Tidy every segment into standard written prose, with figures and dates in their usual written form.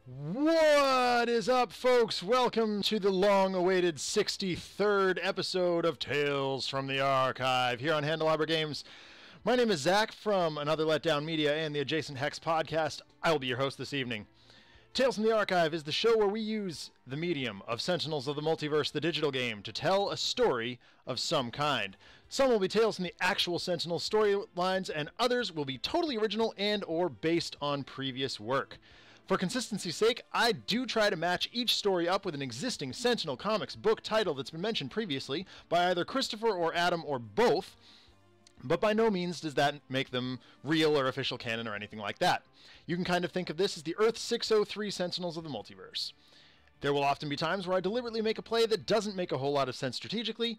What is up, folks? Welcome to the long-awaited 63rd episode of Tales from the Archive here on Handelabra Games. My name is Zach from Another Letdown Media and the Adjacent Hex podcast. I will be your host this evening. Tales from the Archive is the show where we use the medium of Sentinels of the Multiverse, the digital game, to tell a story of some kind. Some will be tales from the actual Sentinels storylines, and others will be totally original and or based on previous work. For consistency's sake, I do try to match each story up with an existing Sentinel Comics book title that's been mentioned previously by either Christopher or Adam or both, but by no means does that make them real or official canon or anything like that. You can kind of think of this as the Earth 603 Sentinels of the Multiverse. There will often be times where I deliberately make a play that doesn't make a whole lot of sense strategically,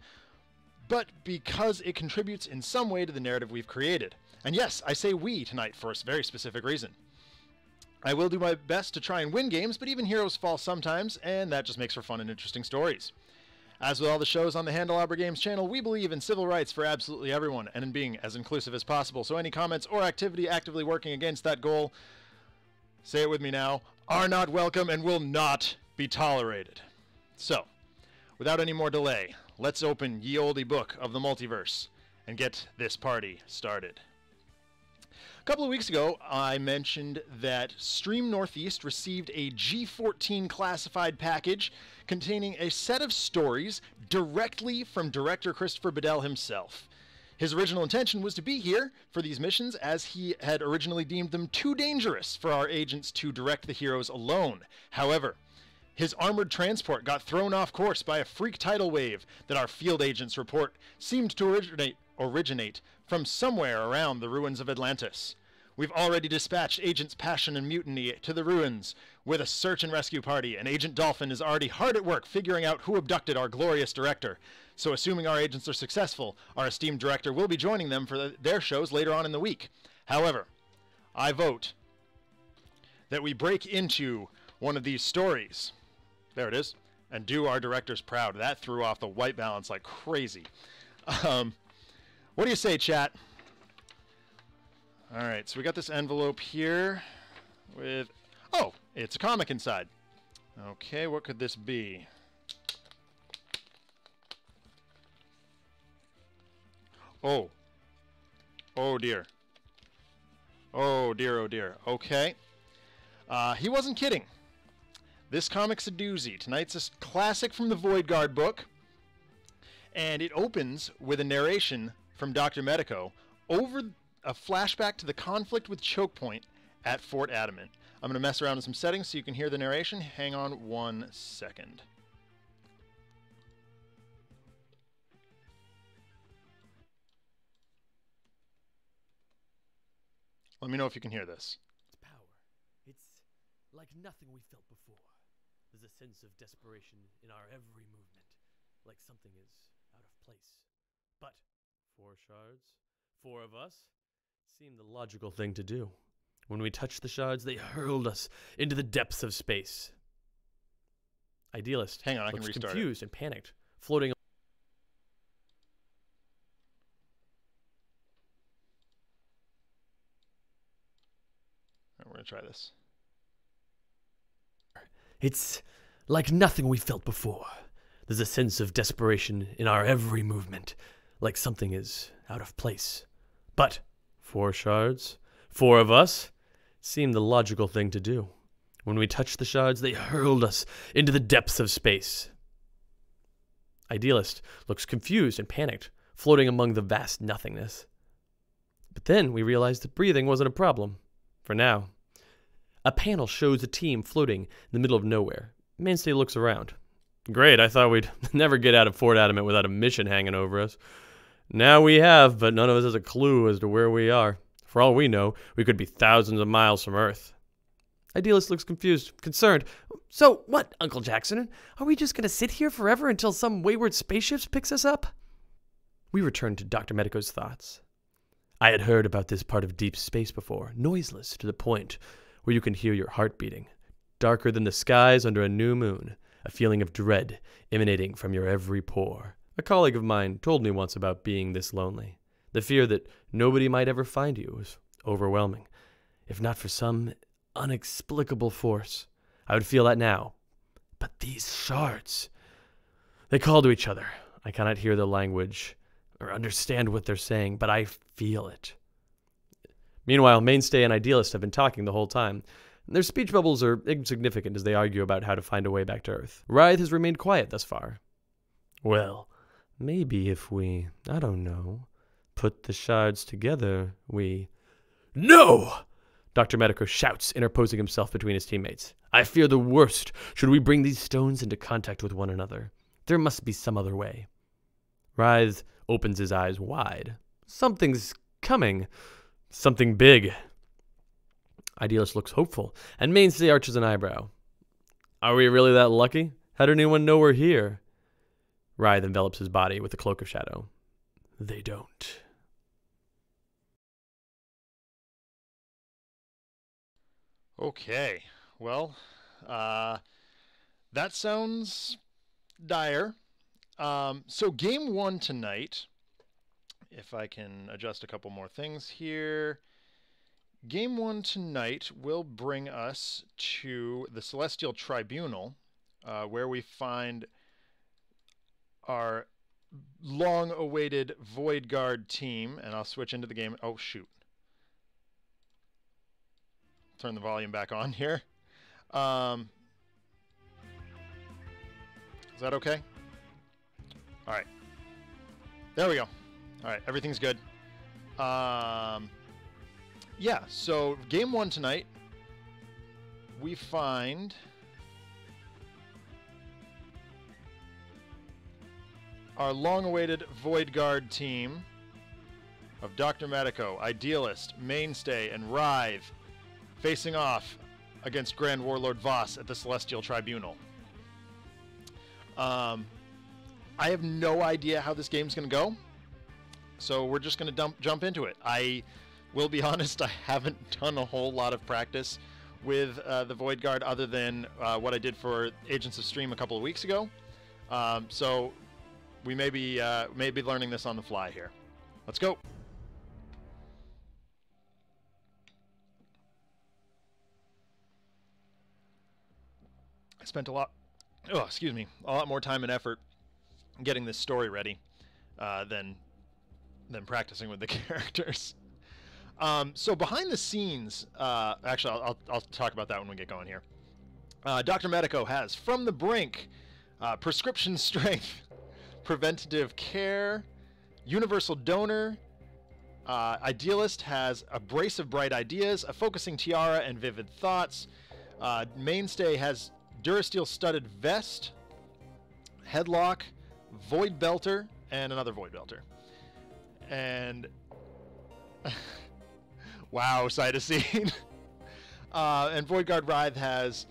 but because it contributes in some way to the narrative we've created. And yes, I say we tonight for a very specific reason. I will do my best to try and win games, but even heroes fall sometimes, and that just makes for fun and interesting stories. As with all the shows on the Handelabra Games channel, we believe in civil rights for absolutely everyone, and in being as inclusive as possible, so any comments or activity actively working against that goal, say it with me now, are not welcome and will not be tolerated. So, without any more delay, let's open ye olde book of the multiverse, and get this party started. A couple of weeks ago, I mentioned that Stream Northeast received a G14 classified package containing a set of stories directly from director Christopher Badell himself. His original intention was to be here for these missions, as he had originally deemed them too dangerous for our agents to direct the heroes alone. However, his armored transport got thrown off course by a freak tidal wave that our field agents report seemed to originate from somewhere around the ruins of Atlantis. We've already dispatched Agents Passion and Mutiny to the ruins with a search and rescue party, and Agent Dolphin is already hard at work figuring out who abducted our glorious director. So assuming our agents are successful, our esteemed director will be joining them for their shows later on in the week. However, I vote that we break into one of these stories. There it is. And do our directors proud. That threw off the white balance like crazy. What do you say, chat? All right, so we got this envelope here with... Oh, it's a comic inside. Okay, what could this be? Oh. Oh, dear. Oh, dear, oh, dear. Okay. He wasn't kidding. This comic's a doozy. Tonight's a classic from the Void Guard book, and it opens with a narration from Dr. Medico over a flashback to the conflict with Choke Point at Fort Adamant. I'm going to mess around with some settings so you can hear the narration. Hang on 1 second. Let me know if you can hear this. It's power. It's like nothing we felt before. There's a sense of desperation in our every movement, like something is out of place. But 4 shards, 4 of us, seemed the logical thing to do. When we touched the shards, they hurled us into the depths of space. Idealist Hang on, I can looks restart confused and panicked, floating. All right, we're going to try this. It's like nothing we felt before. There's a sense of desperation in our every movement, like something is out of place. But 4 shards, 4 of us, seemed the logical thing to do. When we touched the shards, they hurled us into the depths of space. Idealist looks confused and panicked, floating among the vast nothingness. But then we realized that breathing wasn't a problem. For now. A panel shows a team floating in the middle of nowhere. Mainstay looks around. Great, I thought we'd never get out of Fort Adamant without a mission hanging over us. Now we have, but none of us has a clue as to where we are. For all we know, we could be thousands of miles from Earth. Idealist looks confused, concerned. So what, Uncle Jackson? Are we just going to sit here forever until some wayward spaceship picks us up? We return to Dr. Medico's thoughts. I had heard about this part of deep space before, noiseless to the point where you can hear your heart beating, darker than the skies under a new moon, a feeling of dread emanating from your every pore. A colleague of mine told me once about being this lonely. The fear that nobody might ever find you was overwhelming. If not for some inexplicable force, I would feel that now. But these shards, they call to each other. I cannot hear their language or understand what they're saying, but I feel it. Meanwhile, Mainstay and Idealist have been talking the whole time. Their speech bubbles are insignificant as they argue about how to find a way back to Earth. Writhe has remained quiet thus far. Well, maybe if we, I don't know, put the shards together, we... No! Dr. Medico shouts, interposing himself between his teammates. I fear the worst should we bring these stones into contact with one another. There must be some other way. Writhe opens his eyes wide. Something's coming. Something big. Idealist looks hopeful, and Mainstay arches an eyebrow. Are we really that lucky? How did anyone know we're here? Writhe envelops his body with a cloak of shadow. They don't. Okay, well, that sounds dire. So game one tonight, if I can adjust a couple more things here. Game one tonight will bring us to the Celestial Tribunal, where we find our long-awaited Void Guard team, and I'll switch into the game. Oh, shoot. Turn the volume back on here. Is that okay? All right. There we go. All right, everything's good. Yeah, so game one tonight, we find our long-awaited Void Guard team of Dr. Medico, Idealist, Mainstay, and Writhe facing off against Grand Warlord Voss at the Celestial Tribunal. I have no idea how this game's going to go, so we're just going to jump into it. I will be honest, I haven't done a whole lot of practice with the Void Guard other than what I did for Agents of Stream a couple of weeks ago. So we may be learning this on the fly here. Let's go. I spent a lot more time and effort getting this story ready than practicing with the characters. So behind the scenes, actually, I'll talk about that when we get going here. Dr. Medico has From the Brink, Prescription Strength, Preventative Care, Universal Donor. Idealist has A Brace of Bright Ideas, A Focusing Tiara, and Vivid Thoughts. Mainstay has Durasteel Studded Vest, Headlock, Void Belter, and another Void Belter. And... wow, sight of scene. And Void Guard Writhe has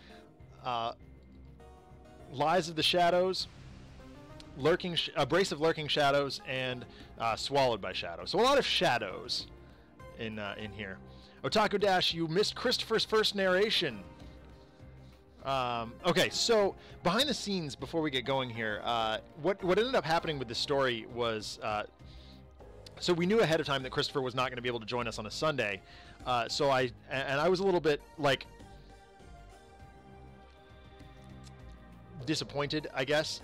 Lies of the Shadows, A Brace of Lurking Shadows, and Swallowed by Shadow. So a lot of shadows in here. Otaku Dash, you missed Christopher's first narration. Okay, so behind the scenes, before we get going here, what ended up happening with this story was... so we knew ahead of time that Christopher was not going to be able to join us on a Sunday. So I was a little bit, like, disappointed, I guess.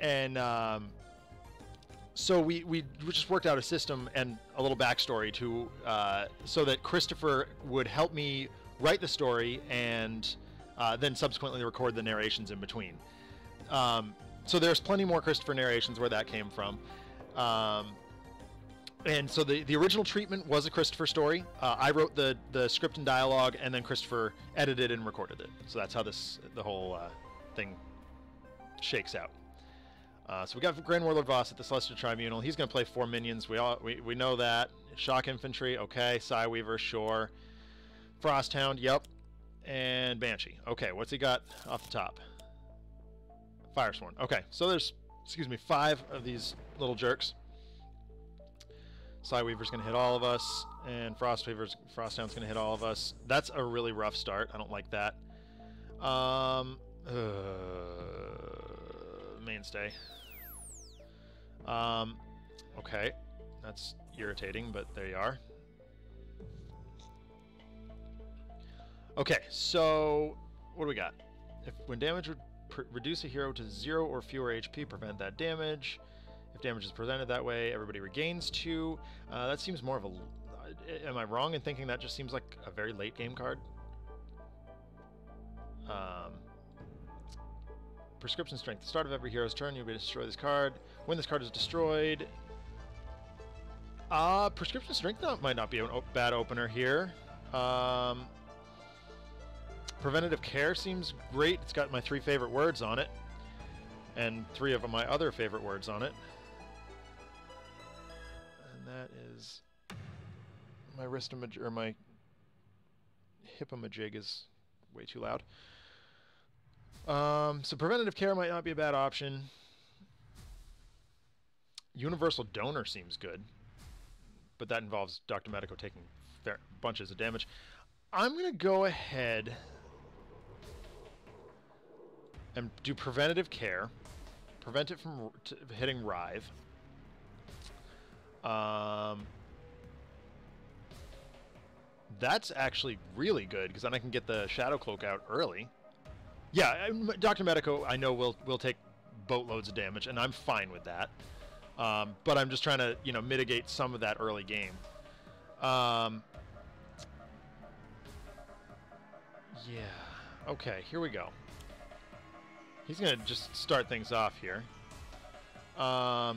And so we just worked out a system and a little backstory to so that Christopher would help me write the story and then subsequently record the narrations in between. So there's plenty more Christopher narrations where that came from. And so the original treatment was a Christopher story. I wrote the script and dialogue, and then Christopher edited and recorded it. So that's how the whole thing shakes out. So we got Grand Warlord Voss at the Celestial Tribunal. He's going to play 4 minions. We know that. Shock Infantry, okay. Psyweaver, sure. Frosthound, yep. And Banshee. Okay, what's he got off the top? Firesworn. Okay, so there's, 5 of these little jerks. Psyweaver's going to hit all of us, and Frosthound's going to hit all of us. That's a really rough start. I don't like that. Mainstay. Okay. That's irritating, but there you are. Okay, so what do we got? If when damage would reduce a hero to 0 or fewer HP, prevent that damage. If damage is presented that way, everybody regains 2. That seems more of a... am I wrong in thinking that just seems like a very late game card? Prescription Strength. At the start of every hero's turn, you may destroy this card. When this card is destroyed... Prescription Strength might not be a bad opener here. Preventative Care seems great. It's got my 3 favorite words on it. And 3 of my other favorite words on it. And that is... my wristamajig, or my hippamajig is way too loud. So Preventative Care might not be a bad option. Universal Donor seems good. But that involves Dr. Medico taking bunches of damage. I'm going to go ahead and do Preventative Care. Prevent it from hitting Writhe. That's actually really good, because then I can get the Shadow Cloak out early. Yeah, Dr. Medico, I know, will take boatloads of damage, and I'm fine with that. But I'm just trying to, you know, mitigate some of that early game. Yeah. Okay, here we go. He's going to just start things off here. Well,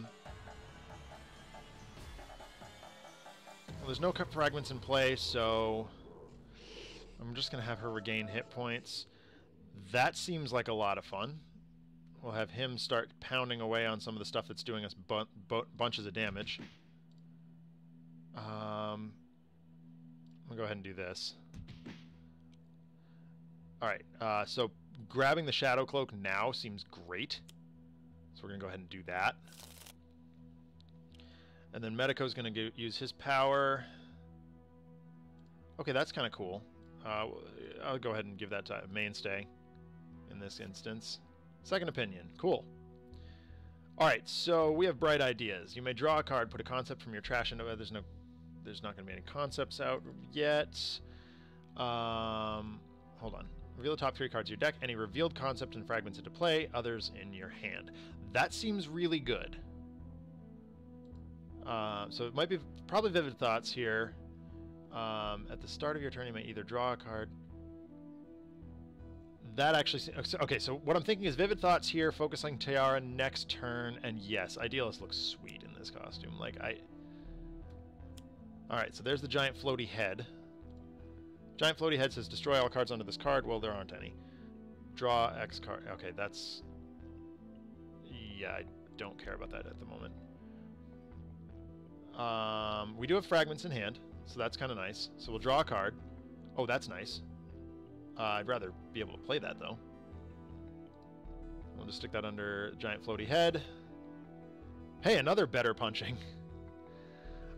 there's no fragments in play, so I'm just going to have her regain hit points. That seems like a lot of fun. We'll have him start pounding away on some of the stuff that's doing us bunches of damage. I'll go ahead and do this. Alright, so grabbing the Shadow Cloak now seems great. So we're going to go ahead and do that. And then Medico's going to use his power. Okay, that's kind of cool. I'll go ahead and give that to Mainstay in this instance. Second opinion. Cool. Alright, so we have bright ideas. You may draw a card, put a concept from your trash into it. There's not going to be any concepts out yet. Hold on. Reveal the top 3 cards of your deck. Any revealed concept and fragments into play. Others in your hand. That seems really good. So it might be probably Vivid Thoughts here. At the start of your turn, you may either draw a card. That actually... Okay, so what I'm thinking is Vivid Thoughts here, focusing Tiara next turn, and yes, Idealist looks sweet in this costume. Like, Alright, so there's the giant floaty head. Giant floaty head says, destroy all cards under this card. Well, there aren't any. Draw X card. Okay, that's... yeah, I don't care about that at the moment. We do have fragments in hand, so that's kind of nice. So we'll draw a card. Oh, that's nice. I'd rather be able to play that, though. We'll just stick that under giant floaty head. Hey, another better punching.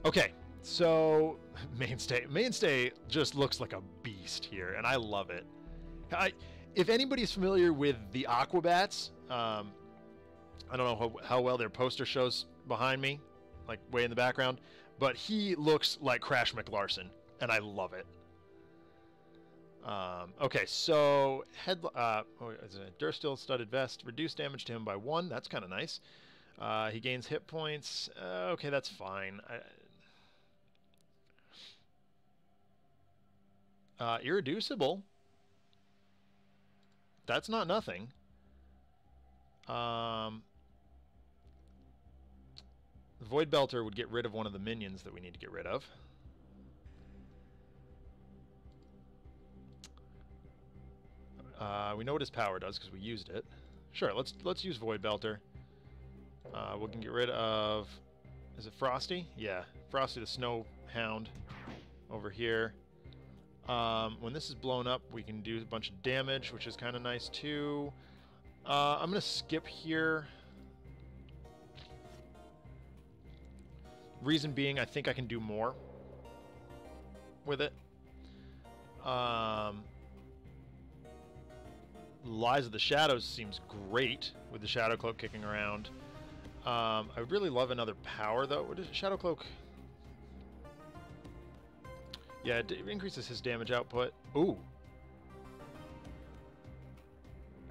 Okay, so Mainstay. Mainstay just looks like a beast here, and I love it. If anybody's familiar with the Aquabats, I don't know how well their poster shows behind me, like way in the background, but he looks like Crash McLarson, and I love it. Okay, so Dursteel Studded Vest, reduce damage to him by 1. That's kind of nice. He gains hit points. Okay, that's fine. Irreducible. That's not nothing. The Void Belter would get rid of one of the minions that we need to get rid of. We know what his power does because we used it. Sure, let's use Void Belter. We can get rid of... is it Frosty? Yeah, Frosty the Snow Hound over here. When this is blown up, we can do a bunch of damage, which is kind of nice too. I'm going to skip here. Reason being, I think I can do more with it. Lies of the Shadows seems great with the Shadow Cloak kicking around. I would really love another power, though. What is Shadow Cloak? Yeah, it increases his damage output. Ooh.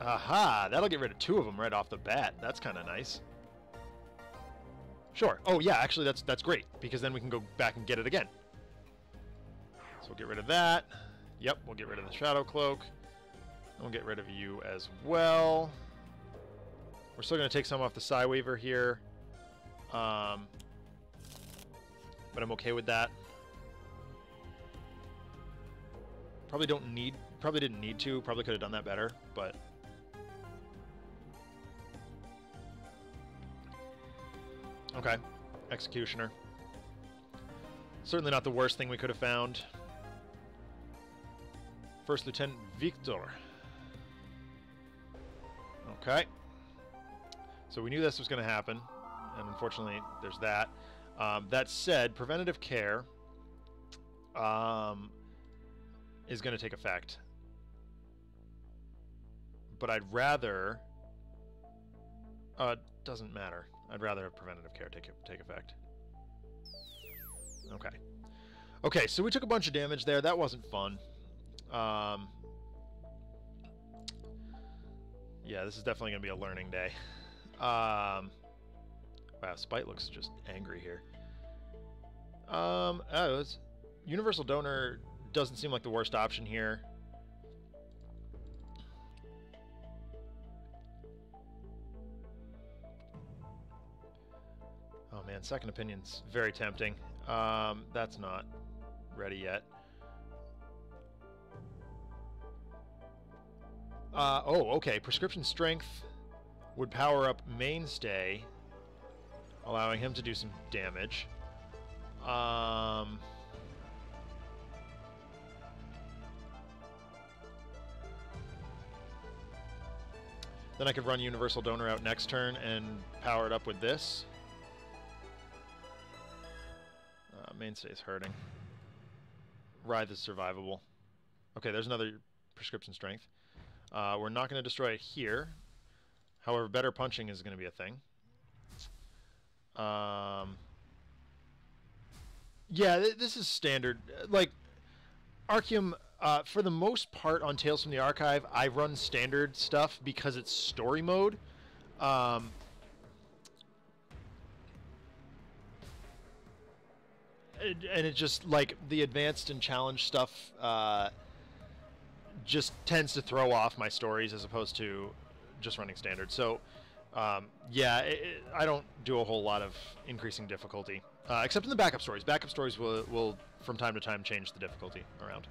Aha! That'll get rid of 2 of them right off the bat. That's kind of nice. Sure. Oh, yeah, actually, that's great, because then we can go back and get it again. So we'll get rid of that. Yep, we'll get rid of the Shadow Cloak. And we'll get rid of you as well. We're still going to take some off the Psyweaver here. But I'm okay with that. Probably didn't need to. Probably could have done that better, but... Okay. Executioner. Certainly not the worst thing we could have found. First Lieutenant Victor. Okay. So we knew this was going to happen, and unfortunately there's that. That said, preventative care is going to take effect. But I'd rather... doesn't matter. I'd rather have preventative care take effect. Okay. Okay, so we took a bunch of damage there. That wasn't fun. Yeah, this is definitely going to be a learning day. Wow, Spite looks just angry here. Universal Donor doesn't seem like the worst option here. Oh man, Second Opinion's very tempting. That's not ready yet. Oh, okay. Prescription Strength would power up Mainstay, allowing him to do some damage. Then I could run Universal Donor out next turn and power it up with this. Mainstay's hurting. Writhe is survivable. Okay, there's another Prescription Strength. We're not going to destroy it here. However, better punching is going to be a thing. Yeah, this is standard. Like, Arceum, for the most part on Tales from the Archive, I run standard stuff because it's story mode. And it just, like, the advanced and challenge stuff just tends to throw off my stories as opposed to just running standard. So, yeah, I don't do a whole lot of increasing difficulty, except in the backup stories. Backup stories will from time to time, change the difficulty around.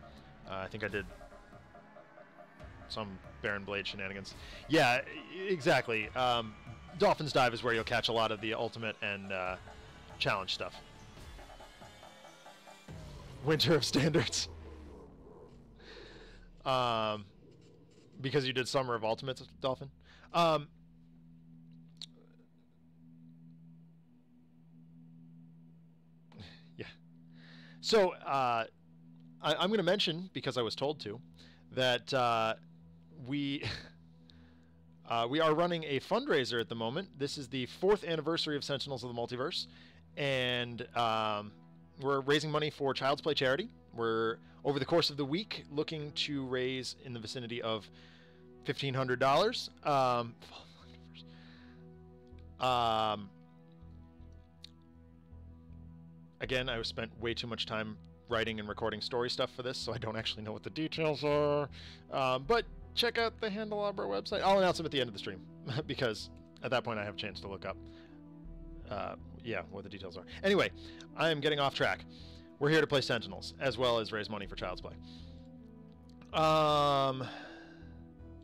I think I did some Baron Blade shenanigans. Yeah, exactly. Dolphin's Dive is where you'll catch a lot of the ultimate and challenge stuff. Winter of Standards. Because you did Summer of Ultimates, Dolphin. Yeah. So, I'm going to mention, because I was told to, that we are running a fundraiser at the moment. This is the 4th anniversary of Sentinels of the Multiverse, and we're raising money for Child's Play charity. We're, over the course of the week, looking to raise in the vicinity of $1,500. Again, I spent way too much time writing and recording story stuff for this, so I don't actually know what the details are. But check out the Handelabra website. I'll announce them at the end of the stream, because at that point I have a chance to look up yeah, what the details are. Anyway, I am getting off track. We're here to play Sentinels, as well as raise money for Child's Play.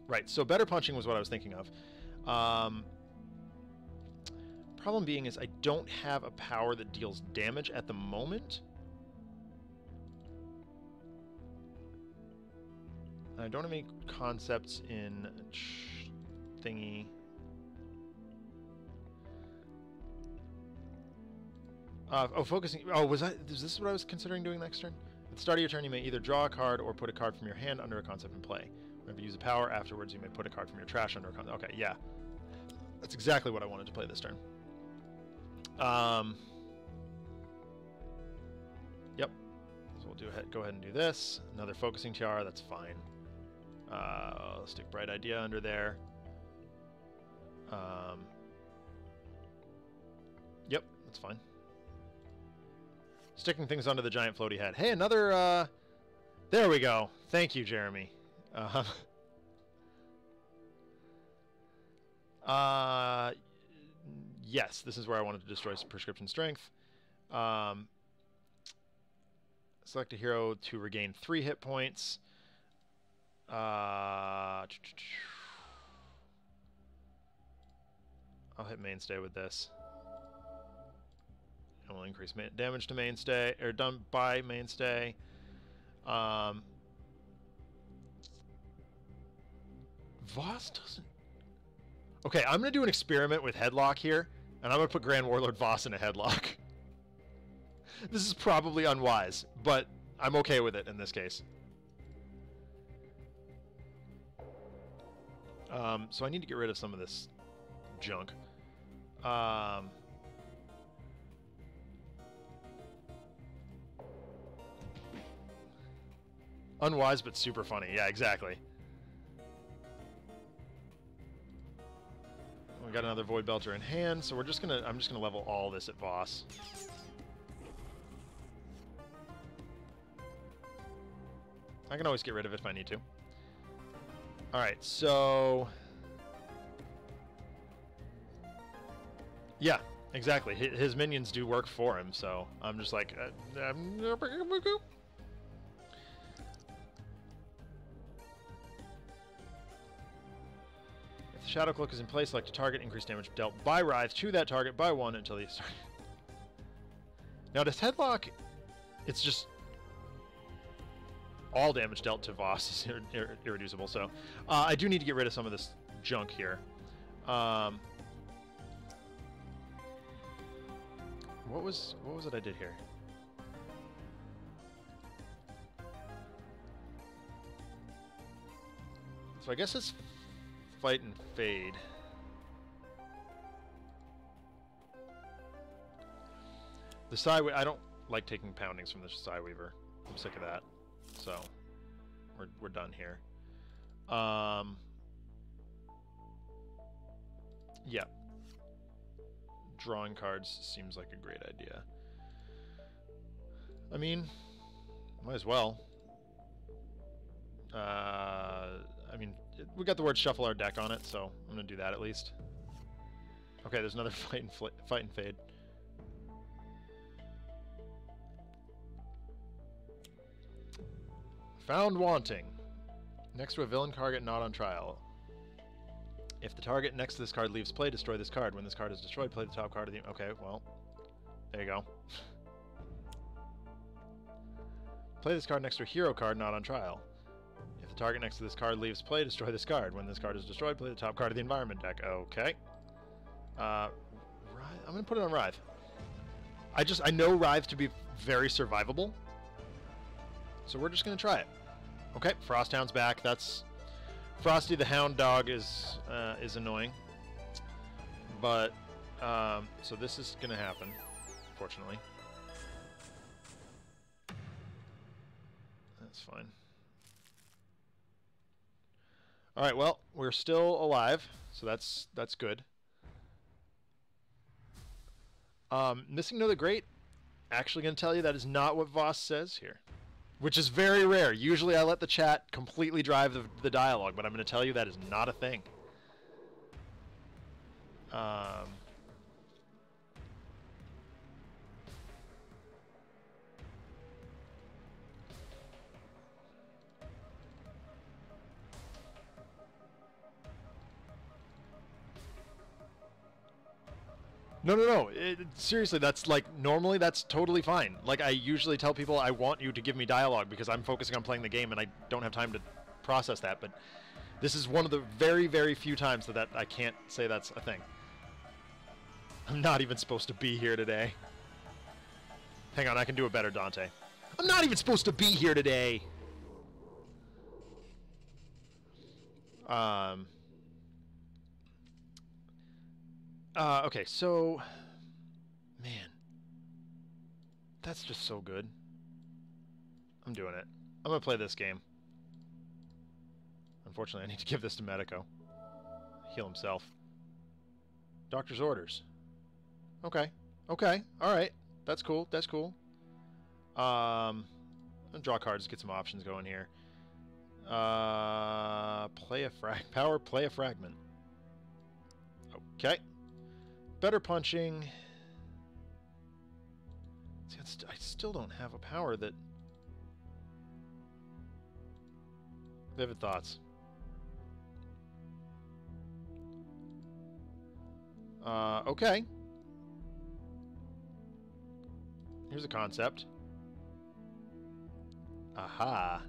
Right, so better punching was what I was thinking of. Problem being is I don't have a power that deals damage at the moment. I don't have any concepts in thingy. Focusing. Oh, is this what I was considering doing next turn? At the start of your turn, you may either draw a card or put a card from your hand under a concept in play. Whenever you use a power, afterwards you may put a card from your trash under a concept. Okay, yeah. That's exactly what I wanted to play this turn. Yep. So we'll go ahead and do this. Another Focusing Tiara, that's fine. stick Bright Idea under there. Yep, that's fine. Sticking things onto the giant floaty head. Hey, another, there we go. Thank you, Jeremy. Yes, this is where I wanted to destroy some prescription strength. Select a hero to regain 3 hit points. I'll hit Mainstay with this. It will increase damage to Mainstay, or done by Mainstay. Voss doesn't... Okay, I'm going to do an experiment with headlock here, and I'm going to put Grand Warlord Voss in a headlock. This is probably unwise, but I'm okay with it in this case. So I need to get rid of some of this junk. Unwise, but super funny. Yeah, exactly. We got another Void Belcher in hand, so I'm just gonna level all this at Voss. I can always get rid of it if I need to. Alright, so... Yeah, exactly. His minions do work for him, so I'm just like... If the Shadow Cloak is in place, select a target, increase damage dealt by Writhe to that target by 1 until he... Sorry. Now, this headlock, it's just... all damage dealt to Voss is irreducible, so I do need to get rid of some of this junk here. What was it I did here? So I guess it's fight and fade. The Psyweaver, I don't like taking poundings from the Psyweaver. I'm sick of that. So we're done here. Yeah. Drawing cards seems like a great idea. I mean, might as well. I mean, we got the word shuffle our deck on it, so I'm gonna do that at least. Okay, there's another fight and fade. Found wanting. Next to a villain target not on trial. If the target next to this card leaves play, destroy this card. When this card is destroyed, play the top card of the... Okay, well, there you go. Play this card next to a hero card not on trial. If the target next to this card leaves play, destroy this card. When this card is destroyed, play the top card of the environment deck. Okay. I'm going to put it on Writhe. I know Writhe to be very survivable. So we're just going to try it. Okay, Frosthound's back. That's... Frosty the Hound Dog is annoying. But, so this is going to happen, fortunately. That's fine. Alright, well, we're still alive, so that's good. Missing No the Great, actually going to tell you that is not what Voss says here. Which is very rare. Usually I let the chat completely drive the dialogue, but I'm going to tell you that is not a thing. No. Seriously, that's like, normally that's totally fine. Like, I usually tell people I want you to give me dialogue because I'm focusing on playing the game and I don't have time to process that, but this is one of the very, very few times that I can't say that's a thing. I'm not even supposed to be here today. Hang on, I can do a better Dante. I'm not even supposed to be here today! Okay, so... Man. That's just so good. I'm doing it. I'm gonna play this game. Unfortunately, I need to give this to Medico. Heal himself. Doctor's orders. Okay. Okay. All right. That's cool. That's cool. I'll draw cards, get some options going here. Play a fragment. Okay. Better punching. See, I still don't have a power that... Vivid thoughts. Okay. Here's a concept. Aha.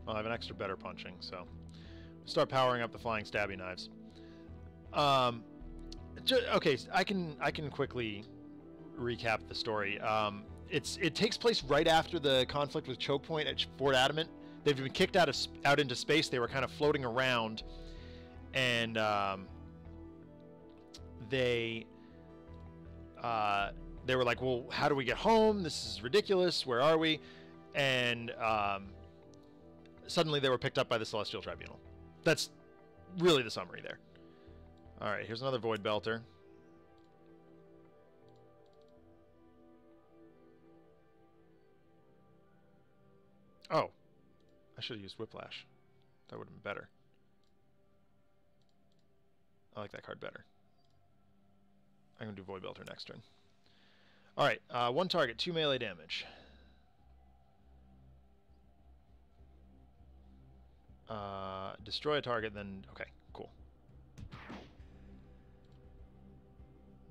Well, I have an extra better punching, so start powering up the flying stabby knives. Okay, I can quickly recap the story. It takes place right after the conflict with Choke Point at Fort Adamant. They've been kicked out into space. They were kind of floating around, and they were like, "Well, how do we get home? This is ridiculous. Where are we?" And suddenly they were picked up by the Celestial Tribunal. That's really the summary there. All right, here's another Void Belter. Oh, I should have used Whiplash. That would have been better. I like that card better. I'm going to do Void Belter next turn. All right, one target, 2 melee damage. Destroy a target, then... Okay, cool.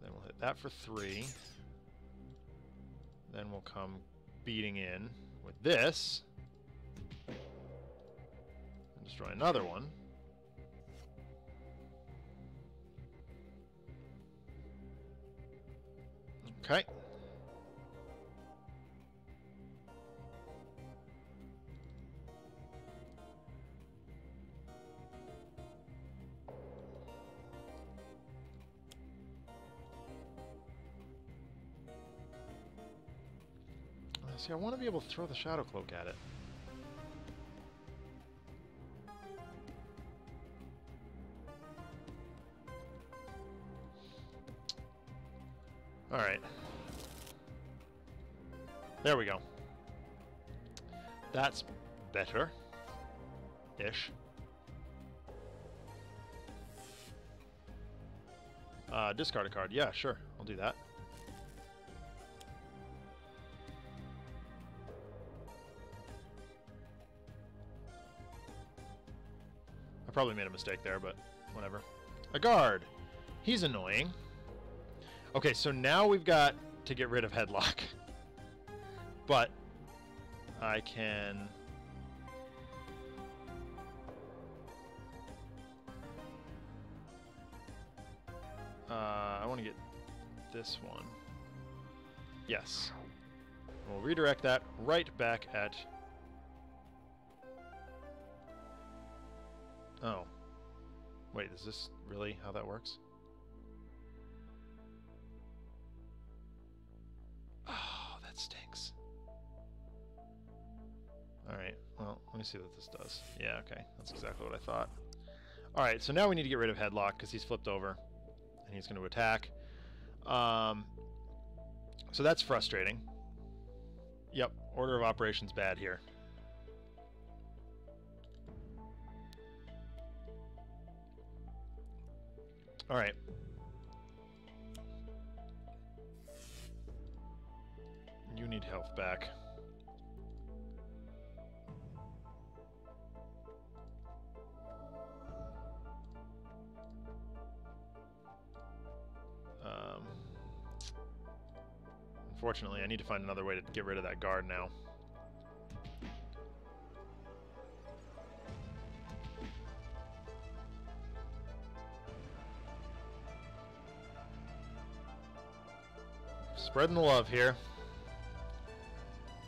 Then we'll hit that for 3. Then we'll come beating in with this. And destroy another one. Okay. See, I want to be able to throw the Shadow Cloak at it. Alright. There we go. That's better. Ish. Discard a card. Yeah, sure. I'll do that. Probably made a mistake there, but whatever. A guard. He's annoying. Okay, so now we've got to get rid of Headlock. But I can... I want to get this one. Yes. We'll redirect that right back at... Oh. Wait, is this really how that works? Oh, that stinks. Alright, well, let me see what this does. Yeah, okay. That's exactly what I thought. Alright, so now we need to get rid of Headlock because he's flipped over. And he's going to attack. So that's frustrating. Yep, order of operations bad here. All right. You need health back. Unfortunately, I need to find another way to get rid of that guard now. Spreading the love here.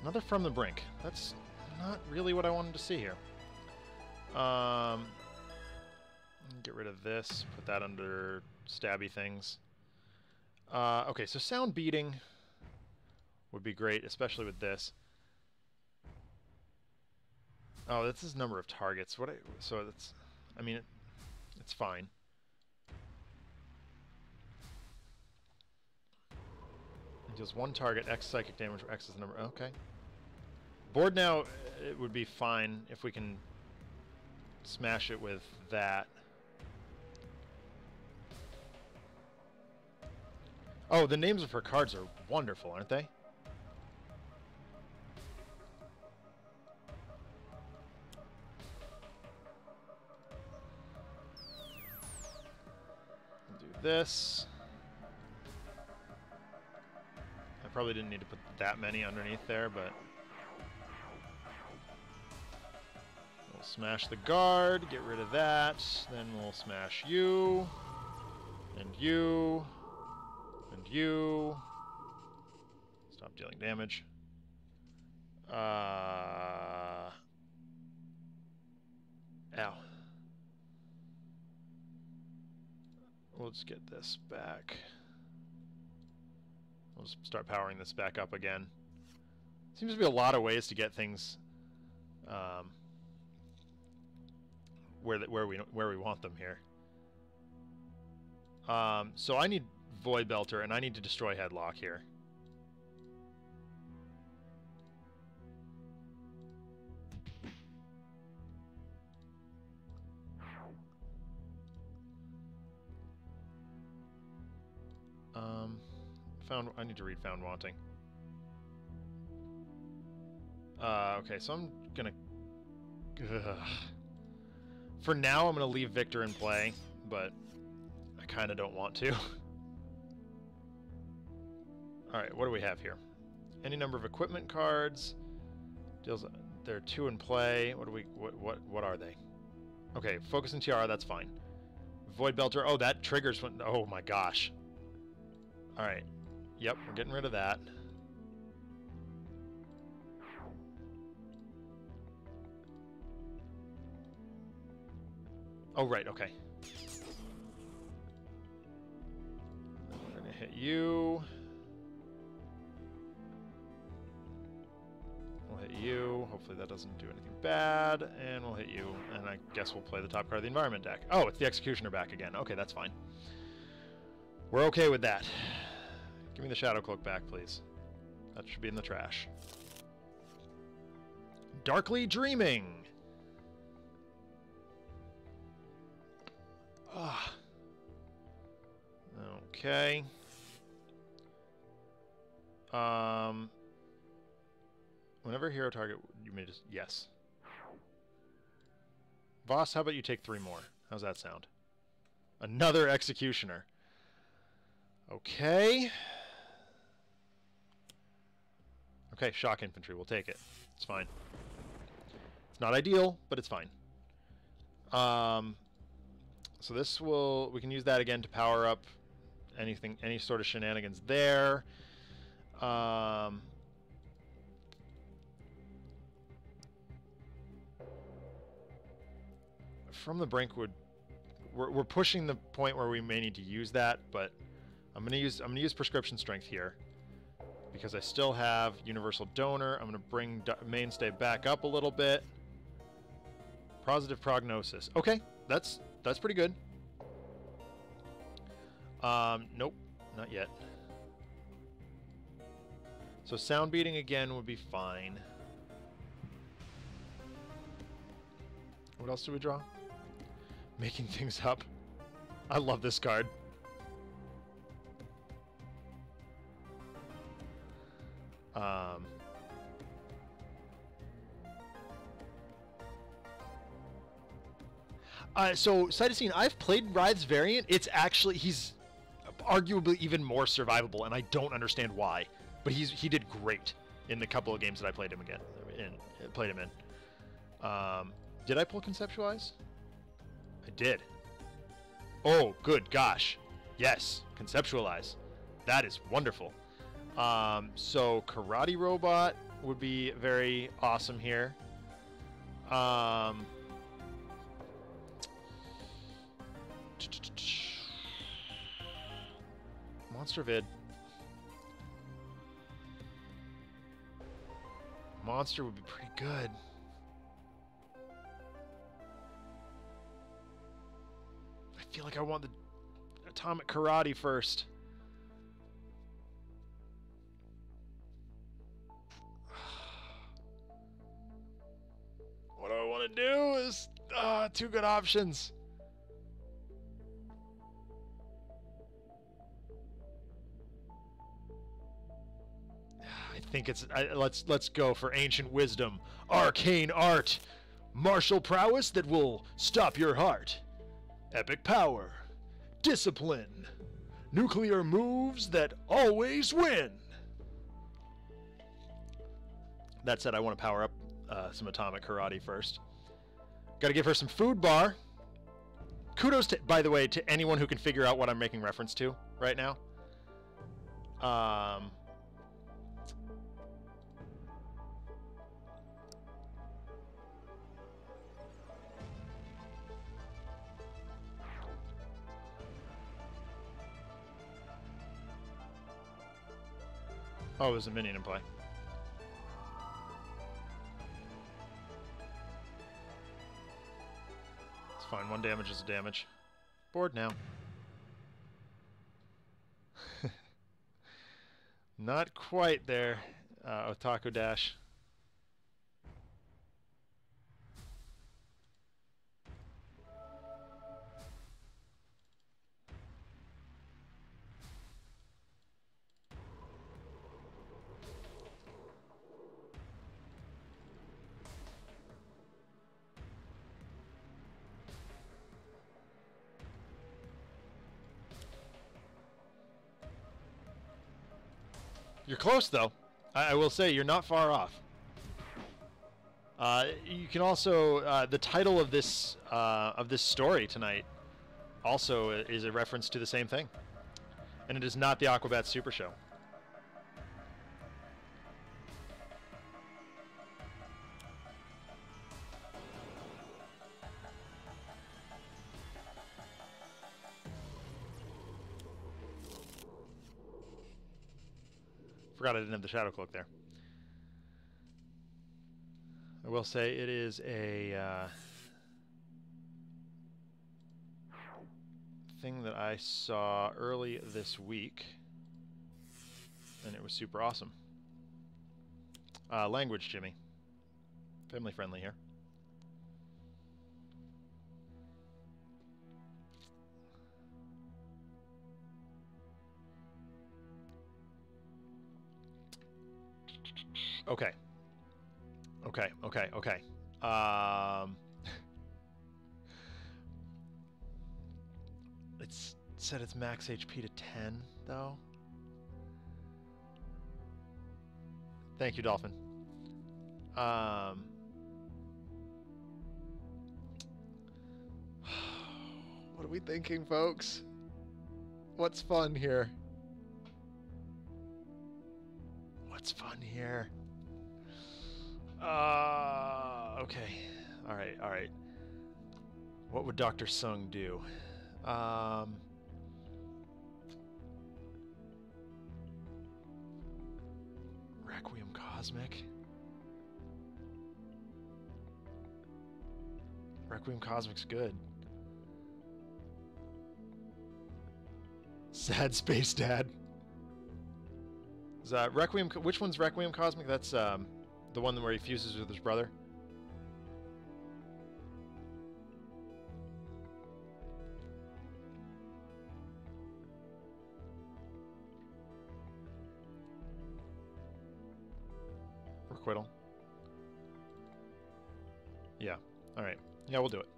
Another From the Brink. That's not really what I wanted to see here. Get rid of this. Put that under stabby things. Okay, so sound beating would be great, especially with this. Oh, that's his number of targets. So that's, I mean, it's fine. It deals 1 target, X psychic damage, where X is the number. Okay. Board now, it would be fine if we can smash it with that. Oh, the names of her cards are wonderful, aren't they? Do this. I probably didn't need to put that many underneath there, but we'll smash the guard, get rid of that, then we'll smash you, and you, and you. Stop dealing damage. Ow. We'll just get this back. We'll just start powering this back up again. Seems to be a lot of ways to get things where we want them here. So I need Void Belter, and I need to destroy Headlock here. I need to read Found Wanting. Okay, so I'm gonna... For now, I'm gonna leave Victor in play, but I kind of don't want to. Alright, what do we have here? Any number of equipment cards. Deals... There are 2 in play. What are they? Okay, Focus and Tiara, that's fine. Void Belter, oh, that triggers when... Oh my gosh. Alright. Yep, we're getting rid of that. Oh, right, okay. We're gonna hit you. We'll hit you. Hopefully that doesn't do anything bad. And we'll hit you. And I guess we'll play the top card of the environment deck. Oh, it's the Executioner back again. Okay, that's fine. We're okay with that. Give me the Shadow Cloak back, please. That should be in the trash. Darkly Dreaming. Ah. Okay. Whenever hero target, you may just... Yes. Voss, how about you take 3 more? How's that sound? Another Executioner. Okay. Okay, Shock Infantry. We'll take it. It's fine. It's not ideal, but it's fine. So this will... We can use that again to power up anything, any sort of shenanigans there. From the Brink would... We're pushing the point where we may need to use that, but I'm gonna use Prescription Strength here. Because I still have Universal Donor. I'm going to bring Mainstay back up a little bit. Positive Prognosis. Okay, that's pretty good. Nope, not yet. So Sound Beating again would be fine. What else do we draw? Making Things Up. I love this card. So, Cytosine, I've played Writhe's variant. It's actually, he's arguably even more survivable, and I don't understand why. But he did great in the couple of games that I played him in. Did I pull Conceptualize? I did. Oh, good gosh. Yes, Conceptualize. That is wonderful. So Karate Robot would be very awesome here. Monster Vid. Monster would be pretty good. I feel like I want the Atomic Karate first. What I want to do is two good options. I think it's let's go for Ancient Wisdom, Arcane Art, Martial Prowess that will stop your heart, Epic Power, Discipline, Nuclear Moves that always win. That said, I want to power up some Atomic Karate first. Got to give her some food bar. Kudos, to, by the way, to anyone who can figure out what I'm making reference to right now. Oh, there's a minion in play. It's fine. One damage is a damage. Bored now. Not quite there, Otaku Dash. You're close, though. I will say you're not far off. You can also the title of this story tonight also is a reference to the same thing, and it is not the Aquabat Super Show. Forgot I didn't have the Shadow Cloak there. I will say it is a thing that I saw early this week, and it was super awesome. Language, Jimmy. Family friendly here. Okay. Okay. It's said it's max HP to 10, though. Thank you, Dolphin. What are we thinking, folks? What's fun here? What's fun here? Okay. All right. What would Dr. Sung do? Requiem Cosmic? Requiem Cosmic's good. Sad Space Dad. Is that Requiem? Which one's Requiem Cosmic? That's the one where he fuses with his brother. Requital. Yeah. All right. Yeah, we'll do it.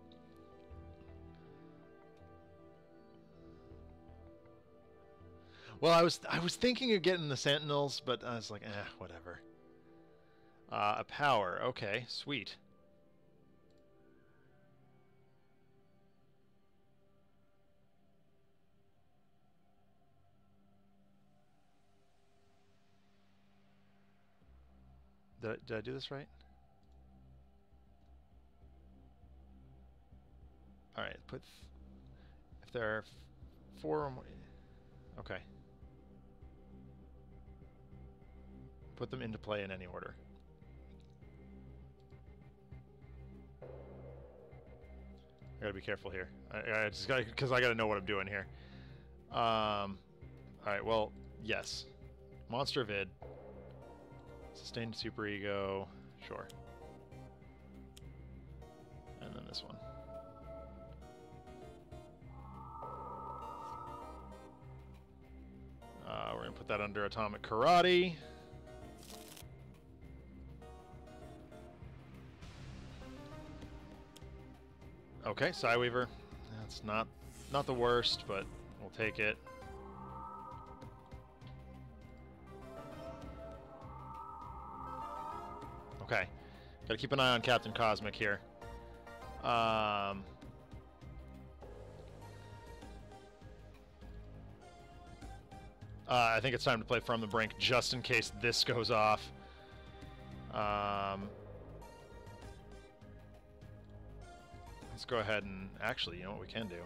Well, I was thinking of getting the Sentinels, but I was like, whatever. A power. Okay, sweet. Did I do this right? Alright, put... if there are 4 or more... Okay. Put them into play in any order. I gotta be careful here. I just gotta... because I gotta know what I'm doing here. Alright, well, yes. Monster vid. Sustained superego. Sure. And then this one. We're going to put that under Atomic Karate. Okay, Psyweaver. That's not the worst, but we'll take it. Okay. Gotta keep an eye on Captain Cosmic here. I think it's time to play From the Brink, just in case this goes off. Let's go ahead and... actually, you know what we can do?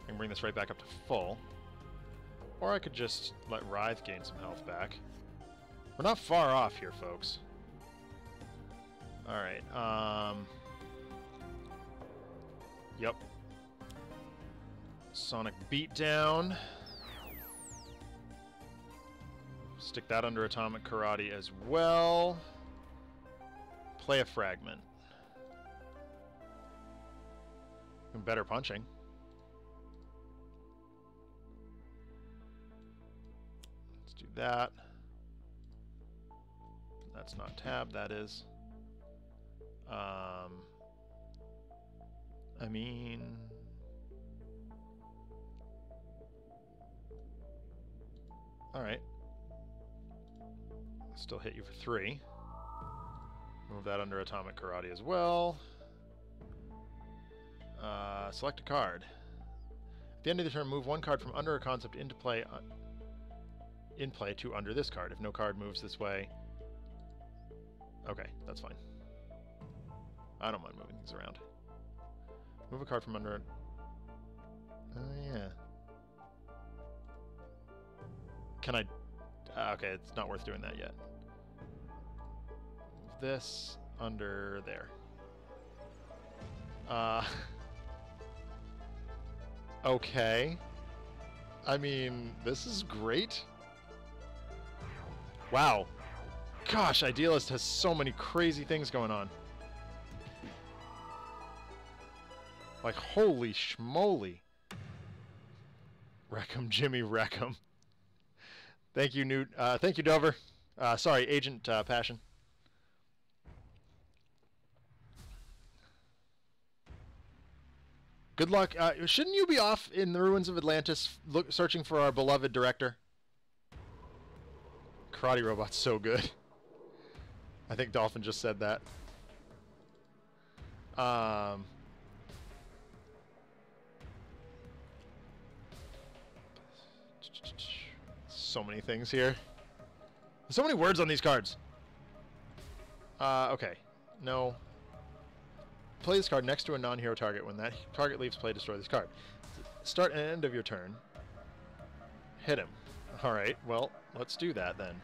I can bring this right back up to full. Or I could just let Writhe gain some health back. We're not far off here, folks. Alright, yep. Sonic Beatdown. Stick that under Atomic Karate as well. Play a Fragment. And better punching. Let's do that. That's not tab, that is. I mean... alright. Still hit you for 3. Move that under Atomic Karate as well. Select a card. At the end of the turn, move 1 card from under a concept into play in play to under this card. If no card moves this way... okay, that's fine. I don't mind moving things around. Move a card from under... oh, yeah. Can I... okay, it's not worth doing that yet. Move this under there. Okay. I mean, this is great. Wow. Gosh, Idealist has so many crazy things going on. Like, holy schmoly. Wreck 'em, Jimmy, wreck 'em. Thank you, Newt. Thank you, Dover. Sorry, Agent Passion. Good luck. Shouldn't you be off in the ruins of Atlantis searching for our beloved director? Karate Robot's so good. I think Dolphin just said that. So many things here. So many words on these cards. Okay. No. Play this card next to a non-hero target. When that target leaves play, destroy this card. Start and end of your turn. Hit him. Alright, well, let's do that then.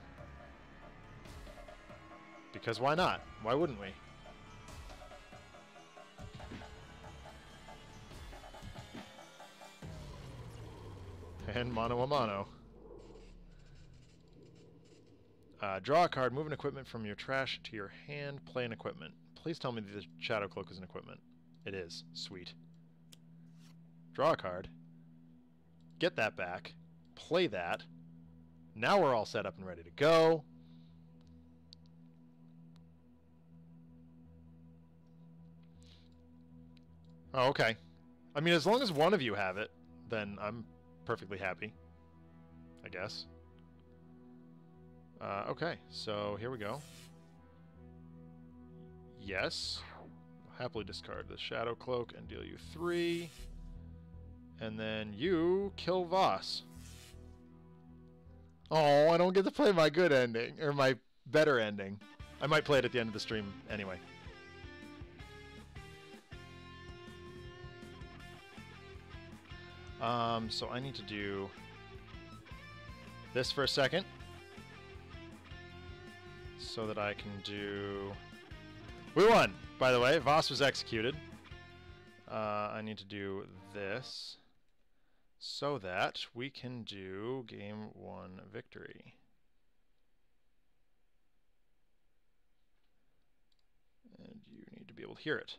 Because why not? Why wouldn't we? And mano a mano. Draw a card, move an equipment from your trash to your hand, play an equipment. Please tell me that the Shadow Cloak is an equipment. It is. Sweet. Draw a card. Get that back. Play that. Now we're all set up and ready to go. Oh, okay. I mean, as long as one of you have it, then I'm perfectly happy, I guess. Okay, so here we go. Yes. I'll happily discard the Shadow Cloak and deal you 3. And then you kill Voss. Oh, I don't get to play my good ending, or my better ending. I might play it at the end of the stream anyway. So I need to do this for a second so that I can do... We won, by the way. Voss was executed. I need to do this so that we can do Game 1 victory. And you need to be able to hear it.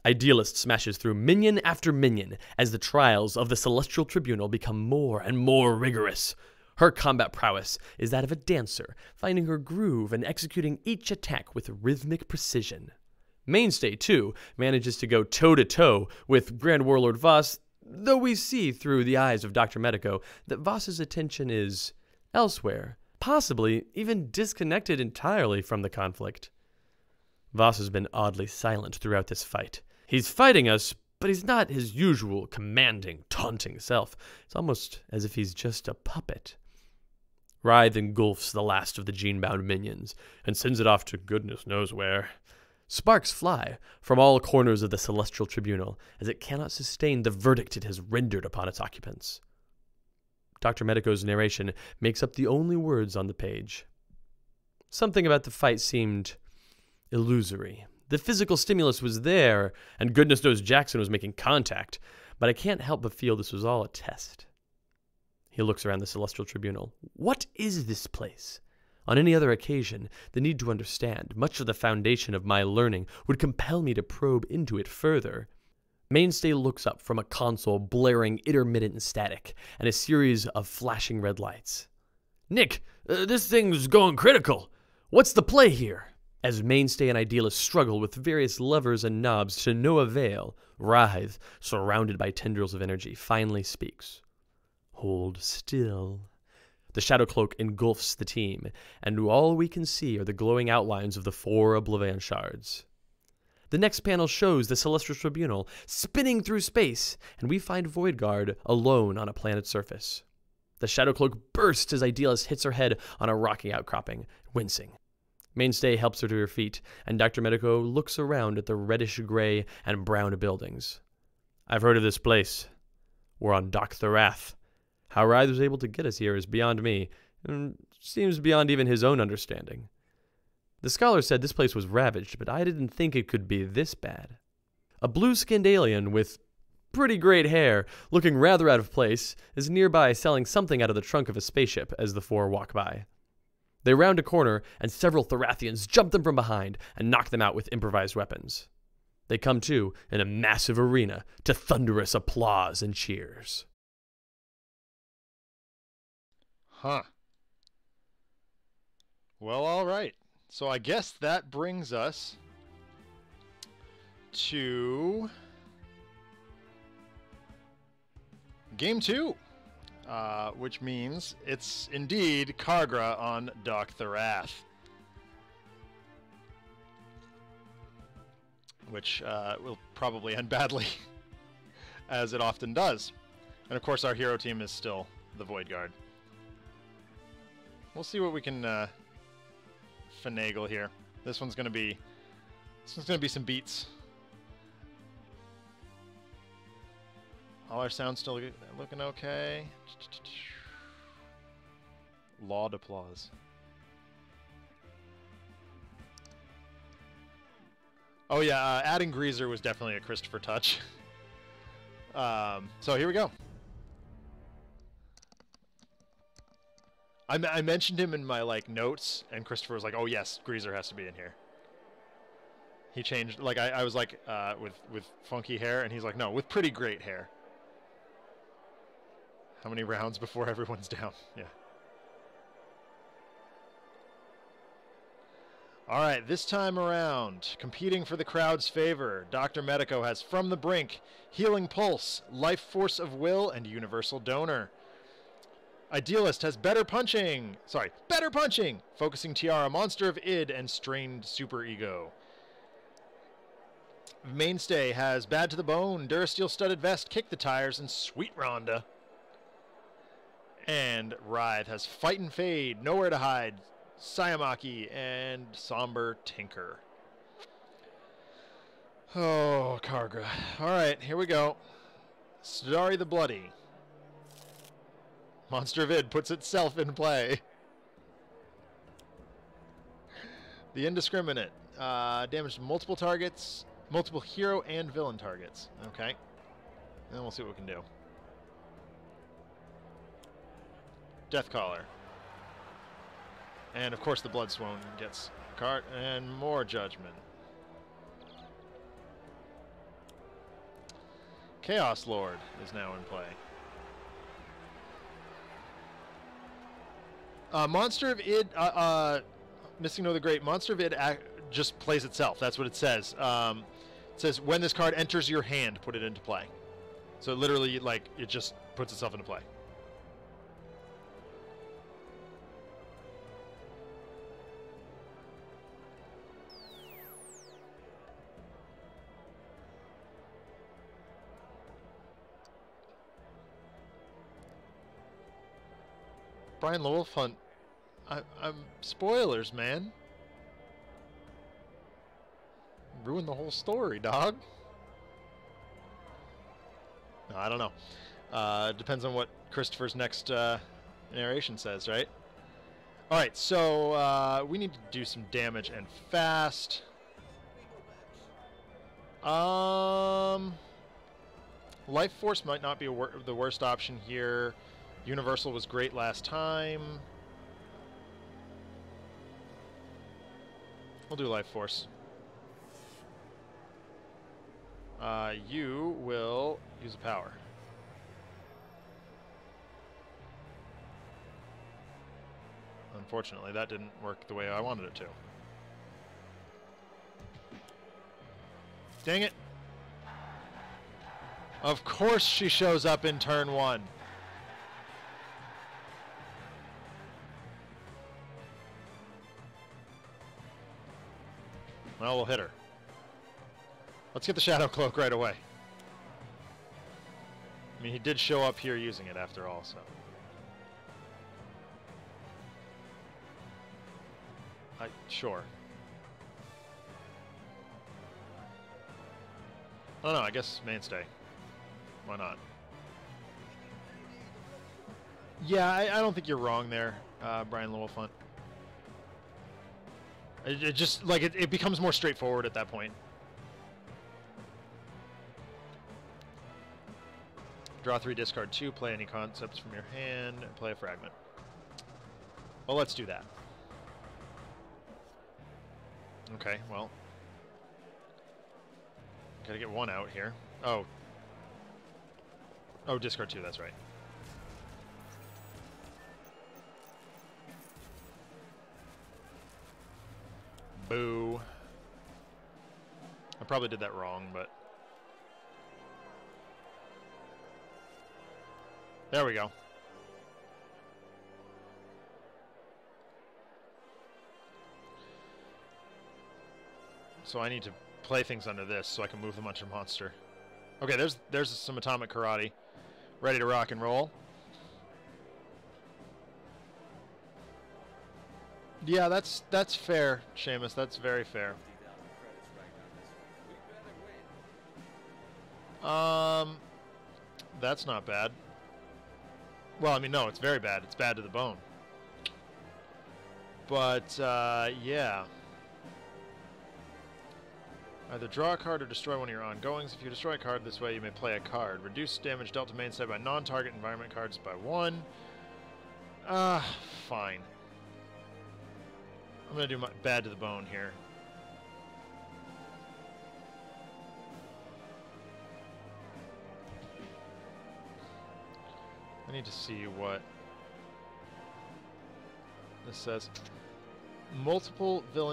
Idealist smashes through minion after minion as the trials of the Celestial Tribunal become more and more rigorous. Her combat prowess is that of a dancer, finding her groove and executing each attack with rhythmic precision. Mainstay, too, manages to go toe-to-toe with Grand Warlord Voss, though we see through the eyes of Dr. Medico that Voss's attention is elsewhere, possibly even disconnected entirely from the conflict. Voss has been oddly silent throughout this fight. He's fighting us, but he's not his usual commanding, taunting self. It's almost as if he's just a puppet. Writhe engulfs the last of the gene-bound minions and sends it off to goodness knows where. Sparks fly from all corners of the Celestial Tribunal as it cannot sustain the verdict it has rendered upon its occupants. Dr. Medico's narration makes up the only words on the page. Something about the fight seemed illusory. The physical stimulus was there, and goodness knows Jackson was making contact, but I can't help but feel this was all a test. He looks around the Celestial Tribunal. What is this place? On any other occasion, the need to understand much of the foundation of my learning would compel me to probe into it further. Mainstay looks up from a console blaring intermittent static and a series of flashing red lights. Nick, this thing's going critical. What's the play here? As Mainstay and Idealist struggle with various levers and knobs to no avail, Writhe, surrounded by tendrils of energy, finally speaks. Hold still. The shadow cloak engulfs the team, and all we can see are the glowing outlines of the 4 Oblivion shards. The next panel shows the Celestial Tribunal spinning through space, and we find Voidguard alone on a planet's surface. The shadow cloak bursts as Idealist hits her head on a rocky outcropping, wincing. Mainstay helps her to her feet, and Dr. Medico looks around at the reddish-gray and brown buildings. I've heard of this place. We're on Dock Thorath. How Writhe was able to get us here is beyond me, and seems beyond even his own understanding. The scholar said this place was ravaged, but I didn't think it could be this bad. A blue-skinned alien with pretty great hair, looking rather out of place, is nearby selling something out of the trunk of a spaceship as the 4 walk by. They round a corner, and several Thorathians jump them from behind and knock them out with improvised weapons. They come to in a massive arena to thunderous applause and cheers. Huh. Well, all right. So I guess that brings us to Game 2. Which means it's indeed Kaargra on Dock Thorath. Which will probably end badly, as it often does. And of course our hero team is still the Voidguard. We'll see what we can finagle here. This one's gonna be some beats. All our sounds still looking okay. Laud applause. Oh yeah, adding Greaser was definitely a Christopher touch. So here we go. I mentioned him in my notes, and Christopher was like, "Oh yes, Greaser has to be in here." He changed, I was like, with funky hair, and he's like, "No, with pretty great hair." How many rounds before everyone's down? Yeah. All right, this time around, competing for the crowd's favor, Dr. Medico has From the Brink, Healing Pulse, Life Force of Will, and Universal Donor. Idealist has Better Punching, Focusing Tiara, Monster of Id, and Strained Superego. Mainstay has Bad to the Bone, Durasteel Studded Vest, Kick the Tires, and Sweet Rhonda. And Writhe has Fight and Fade, Nowhere to Hide, Sayamaki, and Somber Tinker. Oh, Kaargra. Alright, here we go. Sidari the Bloody. Monster Vid puts itself in play. The Indiscriminate. Damage to multiple targets, multiple hero and villain targets. Okay. And we'll see what we can do. Deathcaller. And of course the Bloodsworn gets a card. And more Judgment. Chaos Lord is now in play. Monster of Id, Missing No the Great. Monster of Id just plays itself. That's what it says. It says when this card enters your hand, put it into play. So literally, like, it just puts itself into play. Brian the Wolf Hunt. I'm spoilers, man. Ruined the whole story, dog. No, I don't know. Depends on what Christopher's next narration says, right? Alright, so we need to do some damage and fast. Life Force might not be the worst option here. Universal was great last time. We'll do Life Force. You will use a power. Unfortunately, that didn't work the way I wanted it to. Dang it. Of course she shows up in turn 1. Well, we'll hit her. Let's get the Shadow Cloak right away. I mean, he did show up here using it after all, so. Sure. I don't know, I guess Mainstay. Why not? Yeah, I don't think you're wrong there, Brian Lowellfunt. It just, like, it becomes more straightforward at that point. Draw 3, discard 2, play any concepts from your hand, and play a fragment. Well, let's do that. Okay, well. Gotta get 1 out here. Oh. Oh, discard 2, that's right. Boo. I probably did that wrong, but... There we go. So I need to play things under this so I can move them onto monster. Okay, there's some Atomic Karate. Ready to rock and roll. Yeah, that's fair, Seamus. That's very fair. That's not bad. Well, I mean, no, it's very bad. It's bad to the bone. But, yeah. Either draw a card or destroy one of your ongoings. If you destroy a card this way, you may play a card. Reduce damage dealt to Mainstay by non-target environment cards by 1. Fine. I'm going to do my bad to the bone here. I need to see what this says. Multiple hero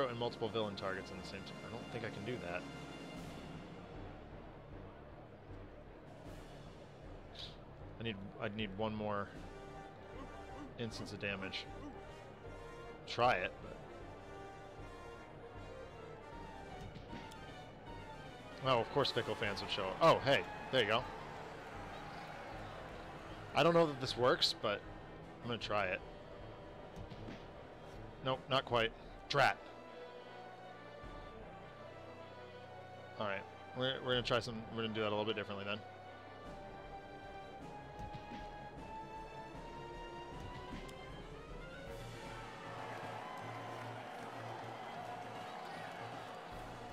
and multiple villain targets on the same time. I don't think I can do that. I'd need 1 more instance of damage. Try it, but Oh, of course Fickle fans would show up. Oh, hey, there you go. I don't know that this works, but I'm going to try it. Nope, not quite. Drat. Alright, we're going to try some... We're going to do that a little bit differently then.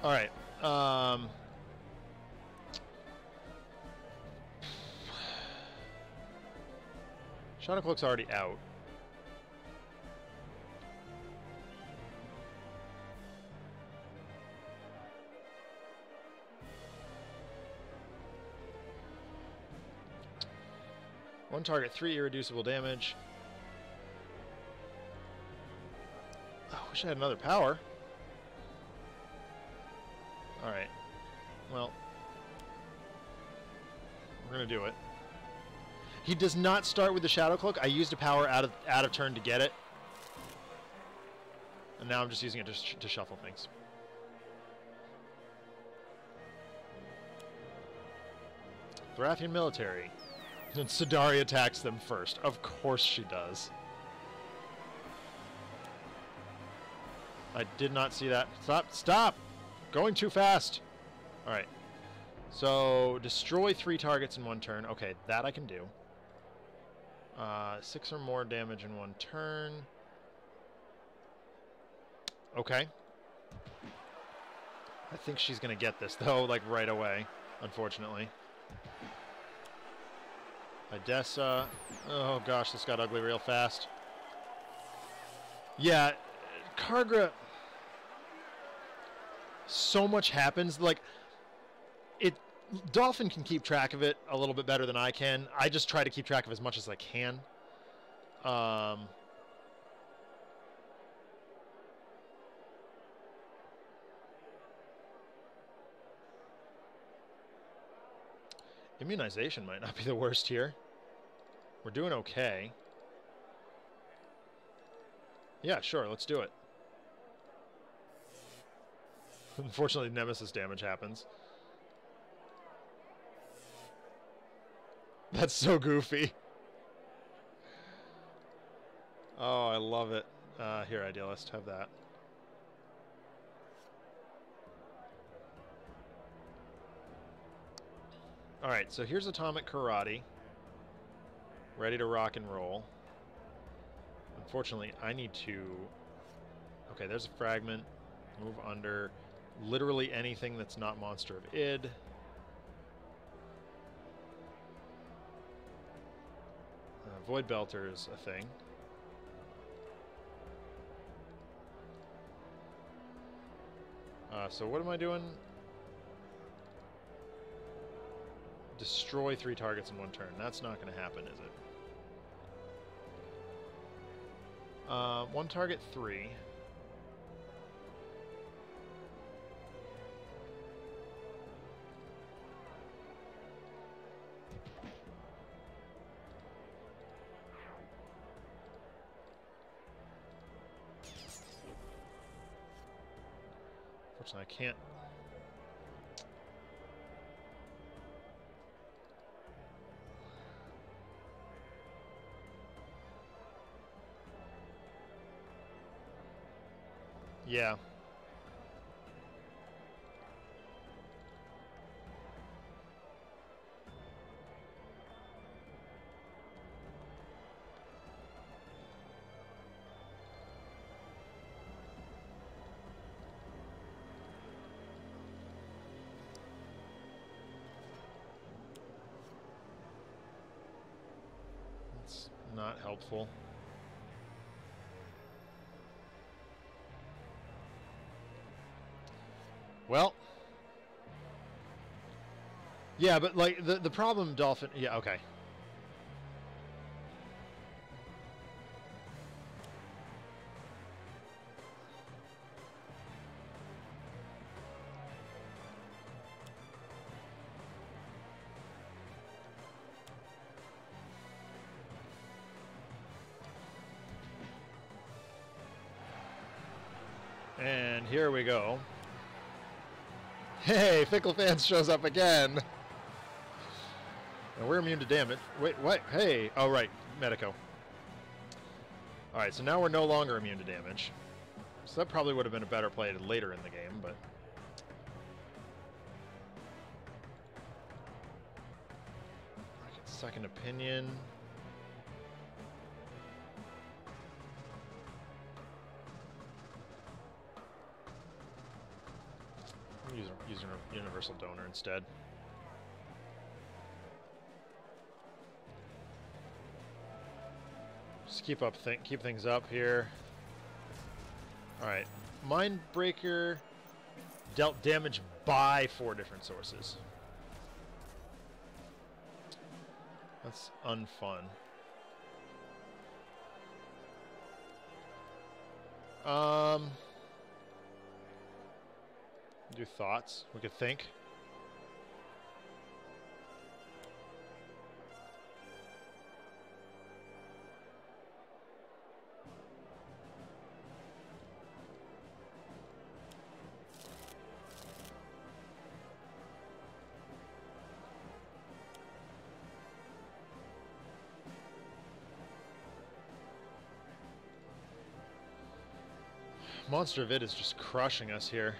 Alright, Shadow Cloak's already out. One target, 3 irreducible damage. Oh, I wish I had another power. Alright. Well, we're going to do it. He does not start with the Shadow Cloak. I used a power out of turn to get it. And now I'm just using it to shuffle things. Thorathian military. And Sidari attacks them first. Of course she does. I did not see that. Stop! Stop! Going too fast! Alright. So, destroy 3 targets in 1 turn. Okay, that I can do. 6 or more damage in 1 turn. Okay. I think she's gonna get this, though, like, right away. Unfortunately. Idessa. Oh, gosh, this got ugly real fast. Yeah, Kaargra... So much happens. Like, Dolphin can keep track of it a little bit better than I can. I just try to keep track of as much as I can. Immunization might not be the worst here. We're doing okay. Yeah, sure, let's do it. Unfortunately, Nemesis damage happens. That's so goofy. Oh, I love it. Here, Idealist, have that. Alright, so here's Atomic Karate. Ready to rock and roll. Unfortunately, I need to... Okay, there's a fragment. Move under... Literally anything that's not Monster of Id. Void Belter is a thing. So what am I doing? Destroy 3 targets in 1 turn. That's not going to happen, is it? 1 target, 3. I can't. Yeah. Not helpful. Well, yeah, but like the problem, Dolphin. Yeah, okay. And here we go. Hey, Fickle Fans shows up again. Now we're immune to damage. Wait, what? Hey. Oh, right. Medico. Alright, so now we're no longer immune to damage. So that probably would have been a better play later in the game, but... Second opinion. Use a universal donor instead. Just keep things up here. All right, Mindbreaker dealt damage by 4 different sources. That's unfun. Do thoughts? We could think. Monster Vid is just crushing us here.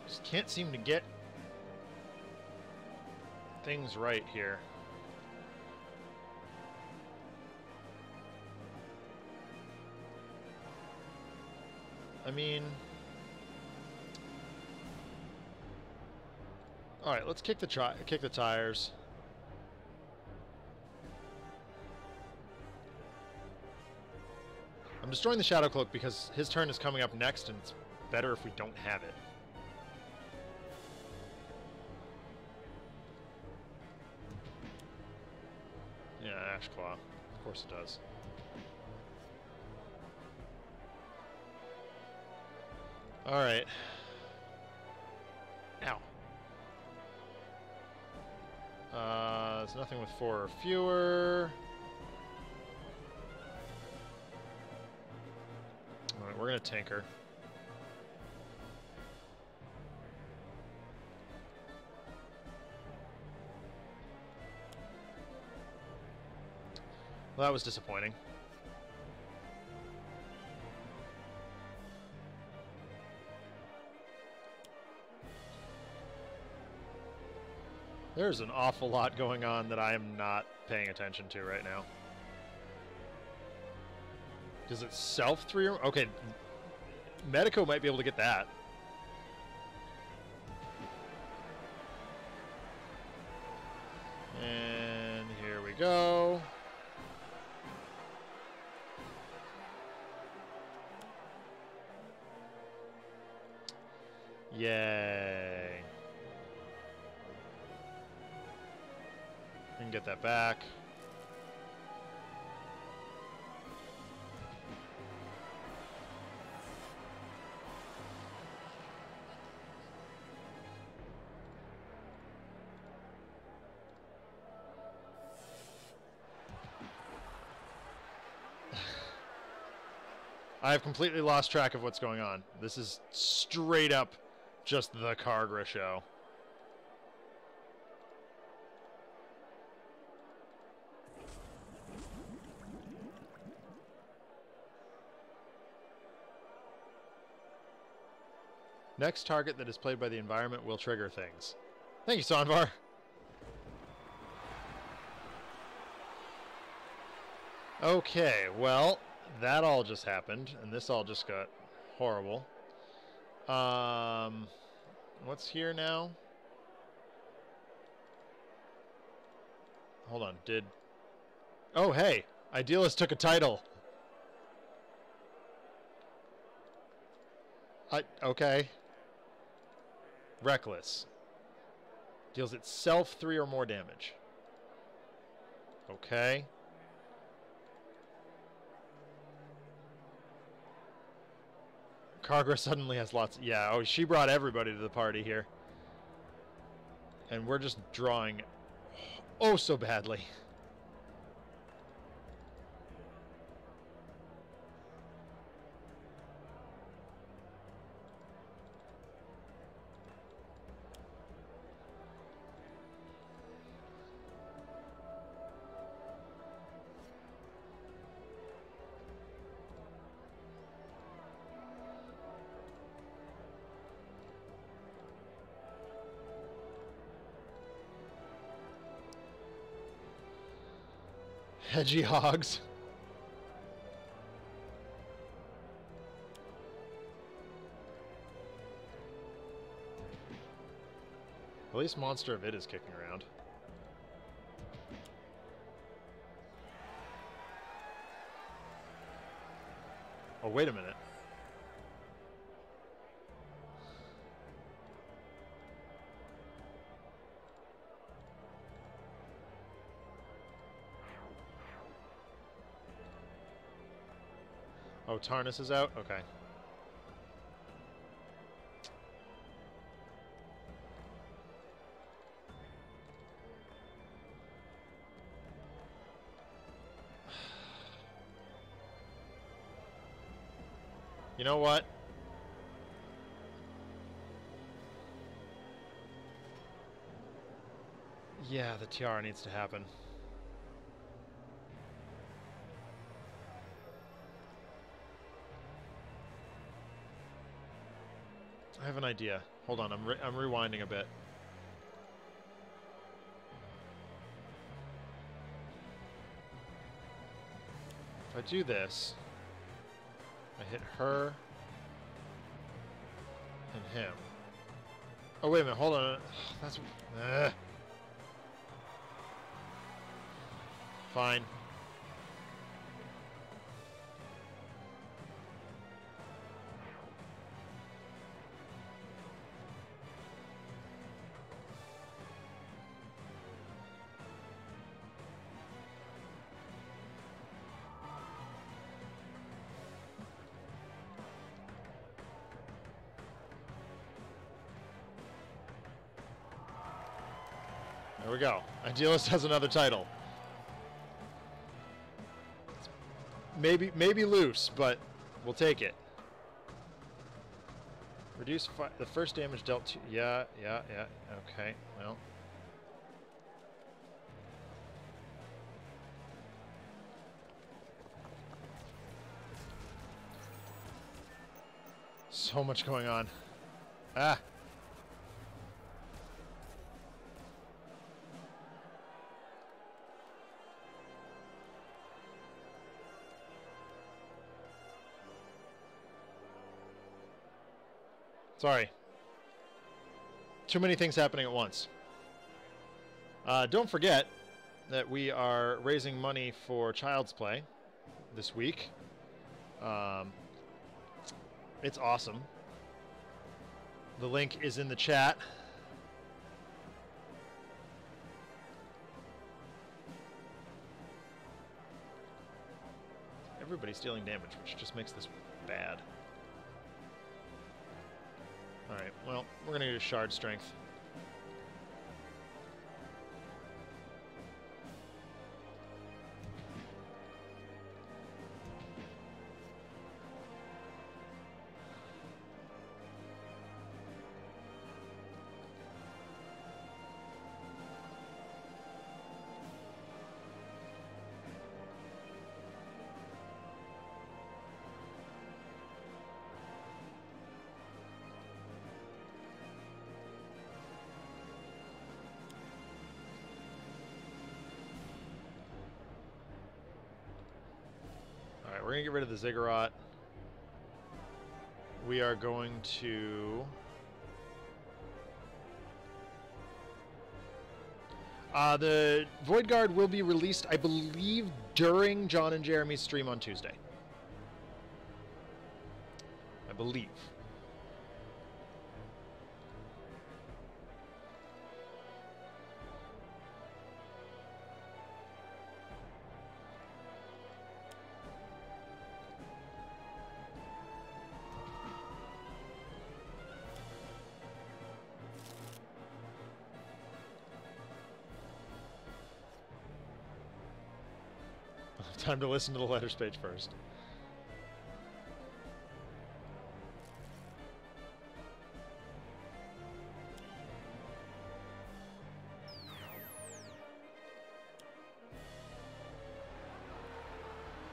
Just can't seem to get things right here. I mean, all right, let's kick the tires. I'm destroying the Shadow Cloak because his turn is coming up next, and it's better if we don't have it. Yeah, Ash Claw. Of course it does. All right. Ow. There's nothing with 4 or fewer. All right, we're gonna tinker. Well, that was disappointing. There's an awful lot going on that I am not paying attention to right now. Does it self 3 or... Okay, Medico might be able to get that. And here we go. Yay. We can get that back. I have completely lost track of what's going on. This is straight up just the Kaargra show. Next target that is played by the environment will trigger things. Thank you, Sonvar. Okay, well, that all just happened, and this all just got horrible. What's here now? Hold on, Oh, hey! Idealist took a title! Okay. Reckless. Deals itself 3 or more damage. Okay. Kaargra suddenly has lots. Yeah, oh, she brought everybody to the party here. And we're just drawing oh so badly. Hedgy hogs. At least Monster of It is kicking around. Oh, wait a minute. Oh, Tarnus is out? Okay. You know what? Yeah, the tiara needs to happen. I have an idea. Hold on, I'm rewinding a bit. If I do this, I hit her and him. Oh, wait a minute, hold on. That's... Fine. There we go. Idealist has another title. Maybe loose, but we'll take it. Reduce the first damage dealt to... Yeah. Okay, well. So much going on. Ah! Sorry. Too many things happening at once. Don't forget that we are raising money for Child's Play this week. It's awesome. The link is in the chat. Everybody's dealing damage, which just makes this bad. Alright, well, we're going to use Shard Strength. We're going to get rid of the Ziggurat. We are going to... the Void Guard will be released, I believe, during John and Jeremy's stream on Tuesday. I believe. Time to listen to the letters page first.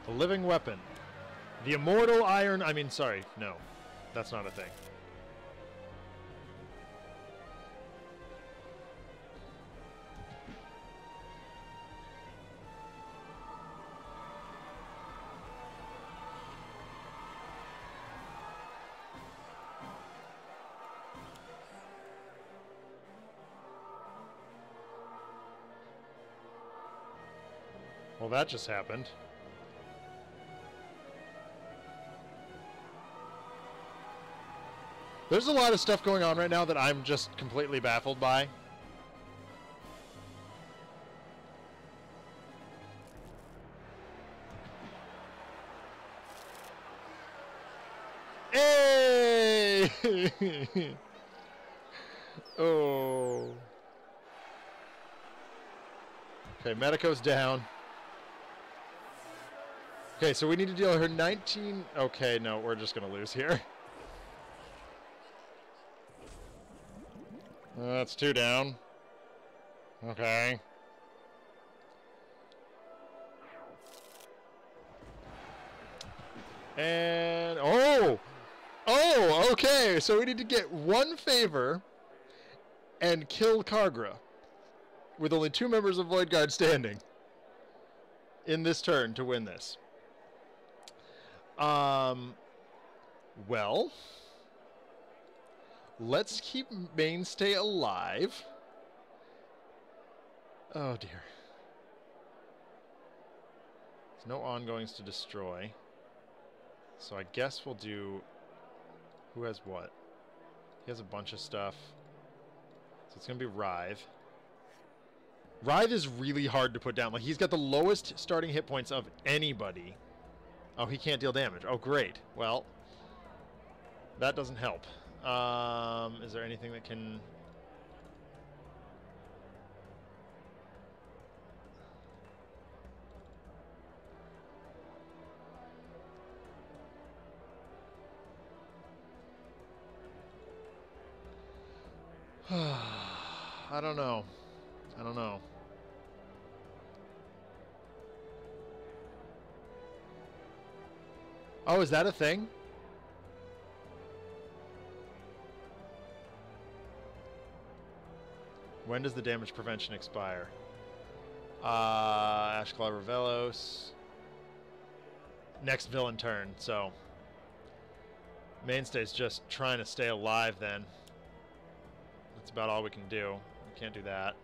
The living weapon. The immortal iron... I mean, sorry. No. That's not a thing. Well, that just happened. There's a lot of stuff going on right now that I'm just completely baffled by. Hey! Oh. Okay, Medico's down. Okay, so we need to deal her 19... Okay, no, we're just going to lose here. That's 2 down. Okay. And... Oh! Oh, okay, so we need to get 1 favor and kill Kaargra with only 2 members of Void Guard standing in this turn to win this. Well, let's keep Mainstay alive. Oh dear. There's no ongoings to destroy. So I guess we'll do... Who has what? He has a bunch of stuff. So it's going to be Writhe. Writhe is really hard to put down. Like, he's got the lowest starting hit points of anybody. Oh, he can't deal damage. Oh, great. Well, that doesn't help. Is there anything that can... I don't know. I don't know. Oh, is that a thing? When does the damage prevention expire? Ashclaw Revelos. Next villain turn, so... Mainstay's just trying to stay alive then. That's about all we can do. We can't do that.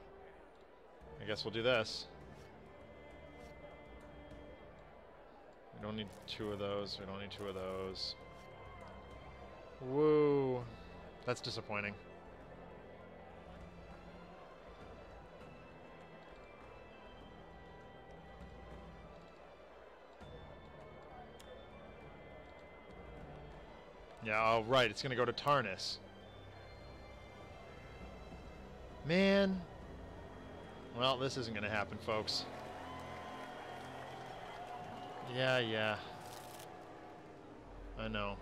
I guess we'll do this. We don't need 2 of those. We don't need 2 of those. Woo. That's disappointing. Yeah, oh, right. It's going to go to Tarnus. Man. Well, this isn't going to happen, folks. Yeah. I know.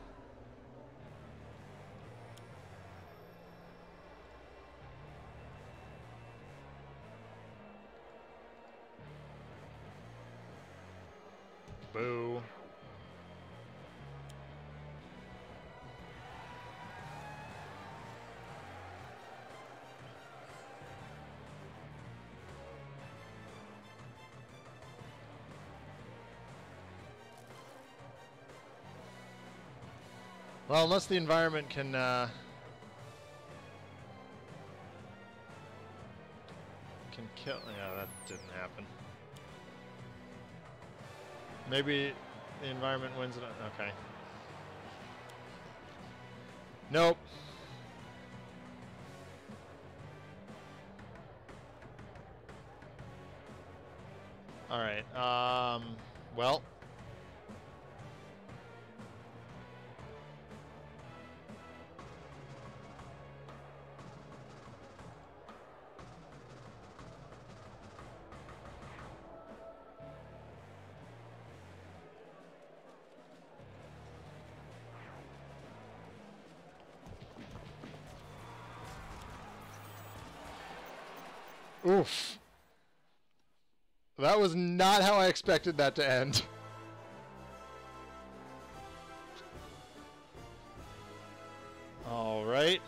Boo. Well, unless the environment can kill... Yeah, that didn't happen. Maybe the environment wins it. Okay. Nope. All right. Well... Oof. That was not how I expected that to end. All right.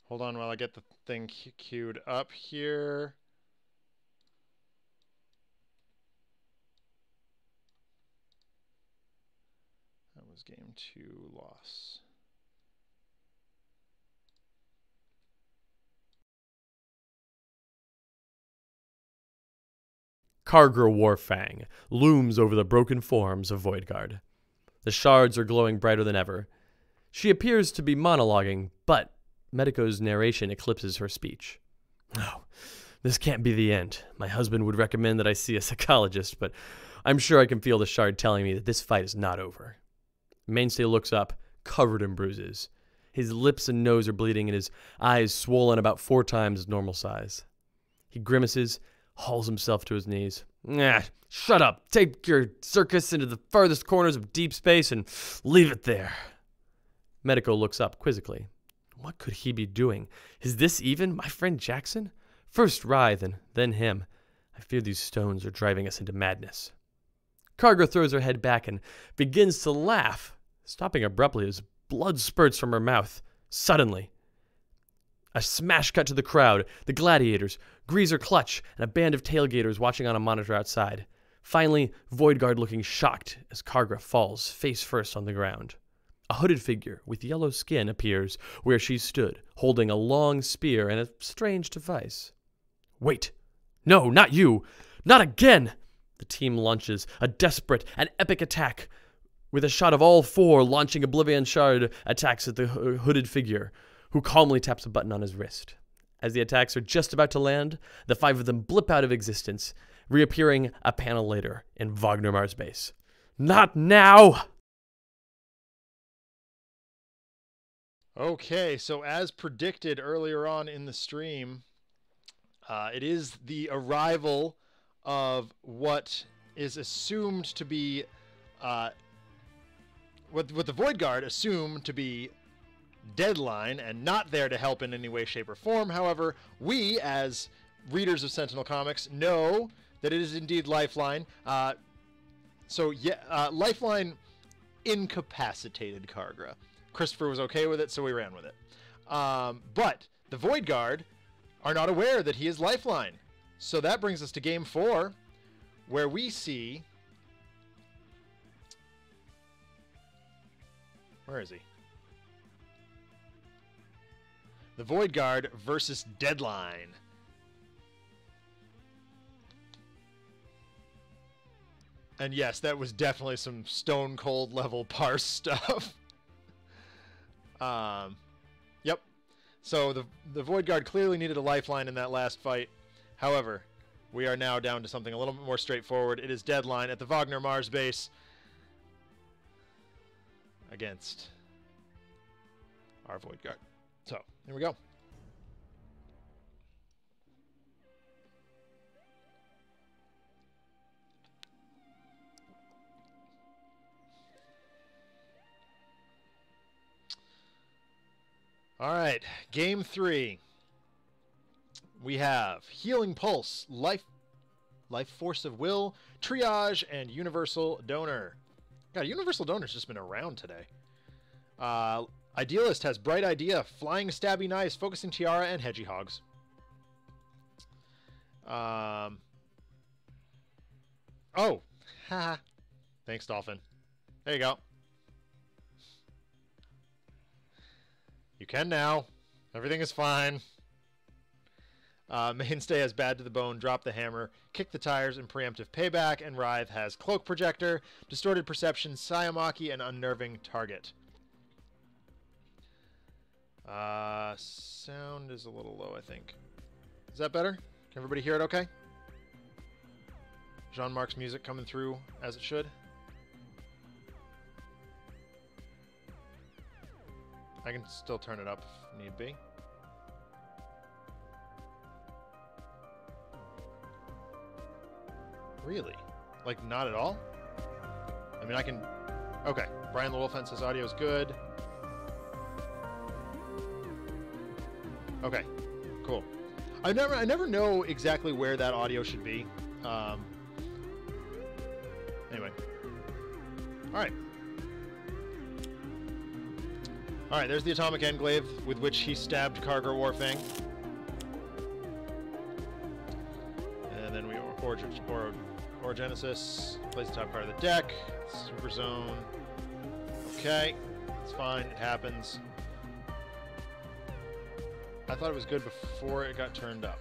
Hold on while I get the thing queued up here. That was game 2 loss. Kaargra Warfang looms over the broken forms of Voidguard. The shards are glowing brighter than ever. She appears to be monologuing, but Medico's narration eclipses her speech. Oh, this can't be the end. My husband would recommend that I see a psychologist, but I'm sure I can feel the shard telling me that this fight is not over. Mainstay looks up, covered in bruises. His lips and nose are bleeding and his eyes swollen about 4 times normal size. He grimaces, hauls himself to his knees. Nah, shut up. Take your circus into the farthest corners of deep space and leave it there. Medico looks up quizzically. What could he be doing? Is this even my friend Jackson? First Writhe and then him. I fear these stones are driving us into madness. Kaargra throws her head back and begins to laugh, stopping abruptly as blood spurts from her mouth. Suddenly, a smash cut to the crowd, the gladiators, Greaser Clutch, and a band of tailgaters watching on a monitor outside. Finally, Voidguard looking shocked as Kaargra falls face first on the ground. A hooded figure with yellow skin appears where she stood, holding a long spear and a strange device. Wait! No, not you! Not again! The team launches a desperate and epic attack, with a shot of all 4 launching Oblivion Shard attacks at the hooded figure, who calmly taps a button on his wrist. As the attacks are just about to land, the 5 of them blip out of existence, reappearing a panel later in Wagner Mars base. Not now! Okay, so as predicted earlier on in the stream, it is the arrival of what is assumed to be, what the Voidguard assume to be Deadline, and not there to help in any way, shape, or form. However, we, as readers of Sentinel Comics, know that it is indeed Lifeline. Lifeline incapacitated Kaargra. Christopher was okay with it, so we ran with it. But the Voidguard are not aware that he is Lifeline. So that brings us to game 4, where we see... Where is he? The Voidguard versus Deadline. And yes, that was definitely some Stone Cold level parse stuff. Yep. So the Voidguard clearly needed a lifeline in that last fight. However, we are now down to something a little bit more straightforward. It is Deadline at the Wagner Mars base against our Voidguard. So, here we go. All right, game 3. We have Healing Pulse, Life Force of Will, Triage, and Universal Donor. God, Universal Donor's just been around today. Idealist has Bright Idea, Flying Stabby Knives, Focusing Tiara, and Hedgy Hogs. Oh, haha. Thanks, Dolphin. There you go. You can now. Everything is fine. Mainstay has Bad to the Bone, Drop the Hammer, Kick the Tires, and Preemptive Payback, and Writhe has Cloak Projector, Distorted Perception, Sayamaki, and Unnerving Target. Sound is a little low, I think. Is that better? Can everybody hear it okay? Jean-Marc's music coming through as it should. I can still turn it up if need be. Really? Like, not at all? I mean, I can... Okay. Brian the Wolfhen says audio is good. Okay. Cool. I never know exactly where that audio should be. Anyway. Alright. Alright, there's the atomic enclave with which he stabbed Kaargra Warfang. And then we Orogenesis, plays the top card of the deck. Super Zone. Okay, it's fine, it happens. I thought it was good before it got turned up.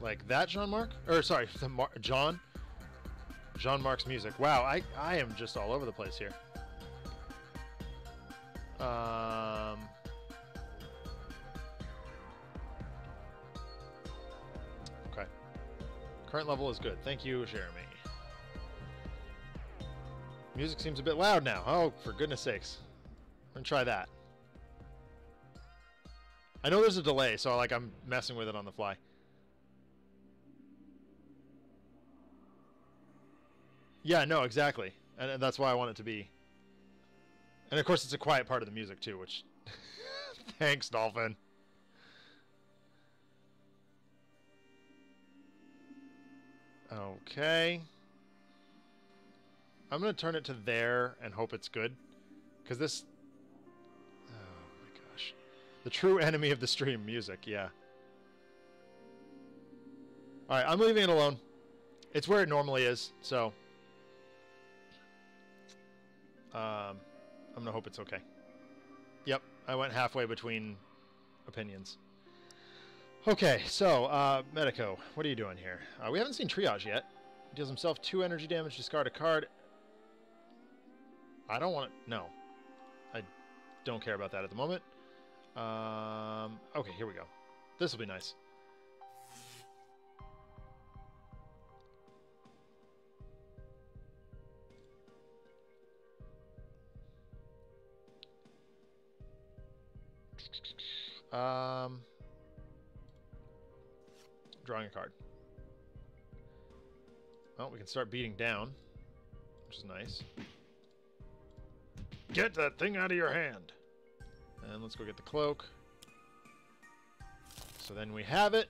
Like that, Jean-Marc? Or sorry, John? Jean-Marc's music. Wow, I am just all over the place here. Okay. Current level is good. Thank you, Jeremy. Music seems a bit loud now. Oh, for goodness sakes. I'm gonna try that. I know there's a delay, so like I'm messing with it on the fly. Yeah, no, exactly. And that's why I want it to be. And of course it's a quiet part of the music too, which... Thanks, Dolphin. Okay. I'm going to turn it to there and hope it's good. Because this... Oh my gosh. The true enemy of the stream, music, yeah. Alright, I'm leaving it alone. It's where it normally is, so... I'm gonna hope it's okay. Yep, I went halfway between opinions. Okay, so, Medico, what are you doing here? We haven't seen Triage yet. He deals himself 2 energy damage, discard a card. I don't want it. No. I don't care about that at the moment. Okay, here we go. This will be nice. Drawing a card. Well, we can start beating down, which is nice. Get that thing out of your hand. And let's go get the cloak. So then we have it.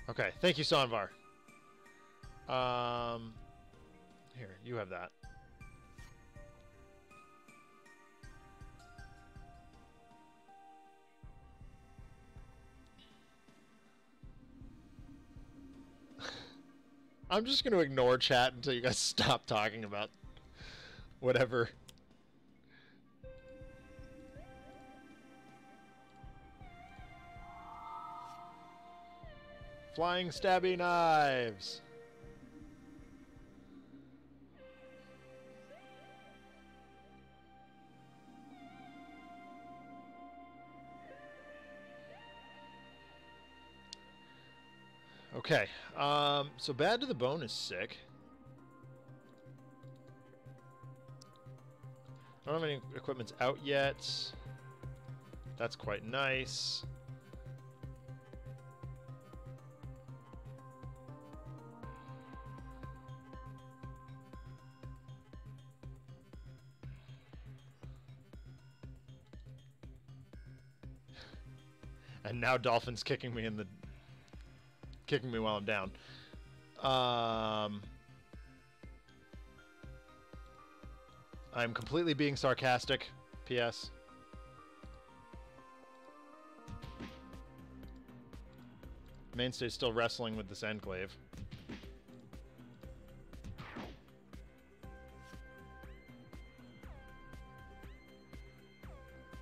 Okay, thank you, Sanvar. Here, you have that. I'm just going to ignore chat until you guys stop talking about whatever. Flying stabby knives. Okay, so Bad to the Bone is sick. I don't have any equipments out yet. That's quite nice. And now Dolphin's kicking me in the... kicking me while I'm down. I'm completely being sarcastic. P.S. Mainstay's still wrestling with this enclave.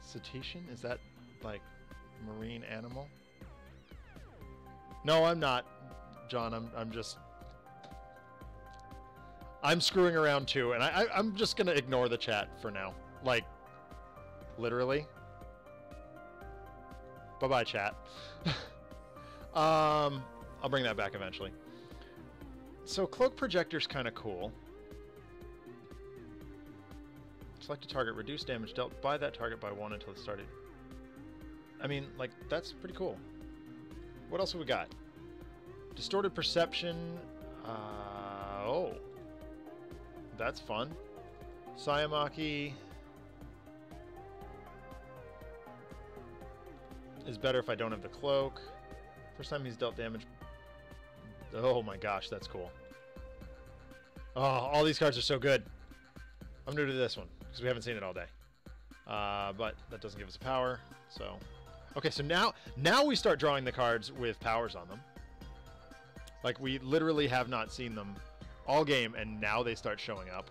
Cetacean? Is that, like, marine animal? No, I'm not, John. I'm just... I'm screwing around too, and I'm just gonna ignore the chat for now. Like, literally. Bye-bye, chat. I'll bring that back eventually. So Cloak Projector's kind of cool. Select a target, reduce damage dealt by that target by 1 until it started. I mean, like, that's pretty cool. What else have we got? Distorted Perception. Oh. That's fun. Sayamaki is better if I don't have the cloak. First time he's dealt damage. Oh my gosh, that's cool. Oh, all these cards are so good. I'm new to this one because we haven't seen it all day. But that doesn't give us a power, so... Okay, so now we start drawing the cards with powers on them. Like, we literally have not seen them all game, and now they start showing up.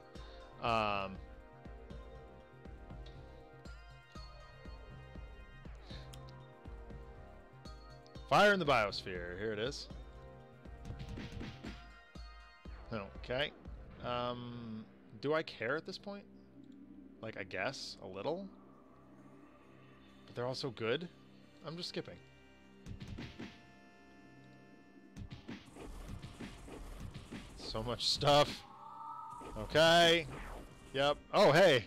Fire in the Biosphere. Here it is. Okay. Do I care at this point? Like, I guess a little. But they're all so good. I'm just skipping. So much stuff. Okay. Yep. Oh, hey.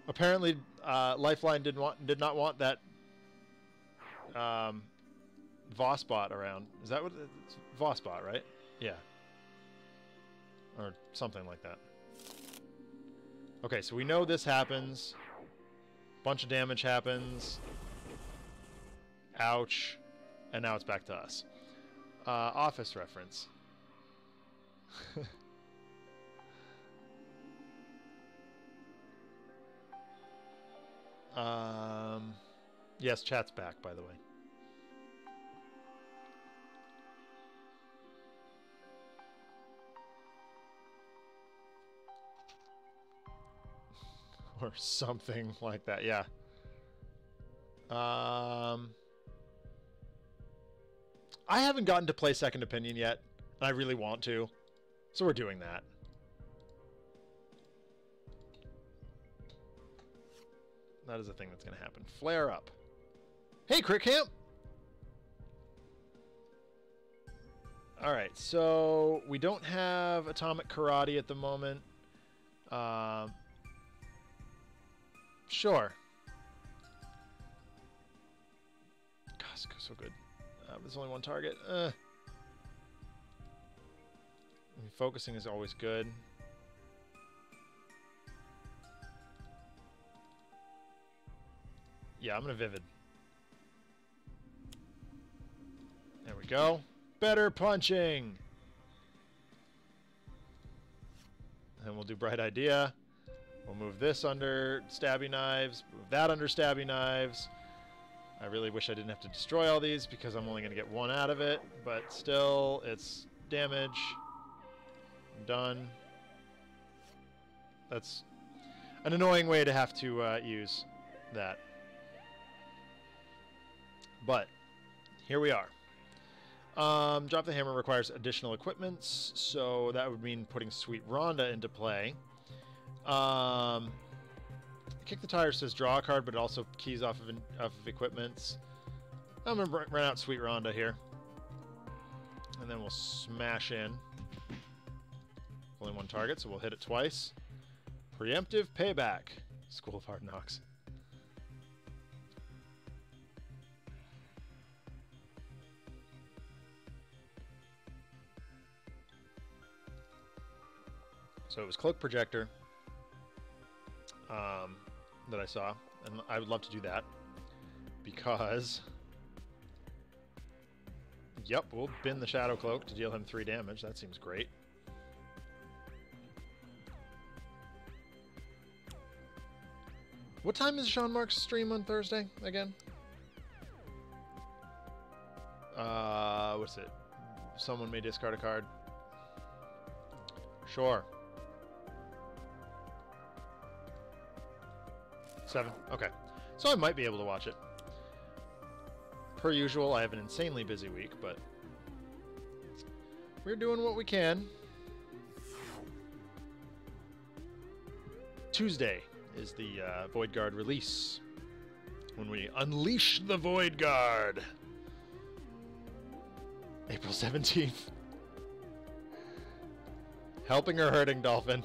Apparently, Lifeline did not want that Voss bot around. Is that what it's Voss bot, right? Yeah. Or something like that. Okay, so we know this happens. Bunch of damage happens. Ouch. And now it's back to us. Office reference. Yes, chat's back, by the way. Or something like that, yeah. I haven't gotten to play Second Opinion yet, and I really want to. So we're doing that. That is a thing that's going to happen. Flare up. Hey, Crit Camp! Alright, so we don't have Atomic Karate at the moment. Sure. Gosh, so good. There's only one target. I mean, focusing is always good. Yeah, I'm going to Vivid. There we go. Better punching! And we'll do Bright Idea. We'll move this under Stabby Knives. Move that under Stabby Knives. I really wish I didn't have to destroy all these because I'm only going to get one out of it. But still, it's damage. Done. That's an annoying way to have to use that. But here we are. Drop the Hammer requires additional equipments, so that would mean putting Sweet Rhonda into play. Kick the Tire says draw a card, but it also keys off of equipments. I'm going to run out Sweet Rhonda here. And then we'll smash in. Only one target, so we'll hit it twice. Preemptive Payback. School of Hard Knocks. So it was Cloak Projector that I saw, and I would love to do that because, yep, we'll bin the Shadow Cloak to deal him 3 damage. That seems great. What time is Sean Mark's stream on Thursday again? What's it? Someone may discard a card. Sure. 7? Okay. So I might be able to watch it. Per usual, I have an insanely busy week, but we're doing what we can. Tuesday is the Void Guard release. When we unleash the Void Guard. April 17th. Helping or hurting, Dolphin?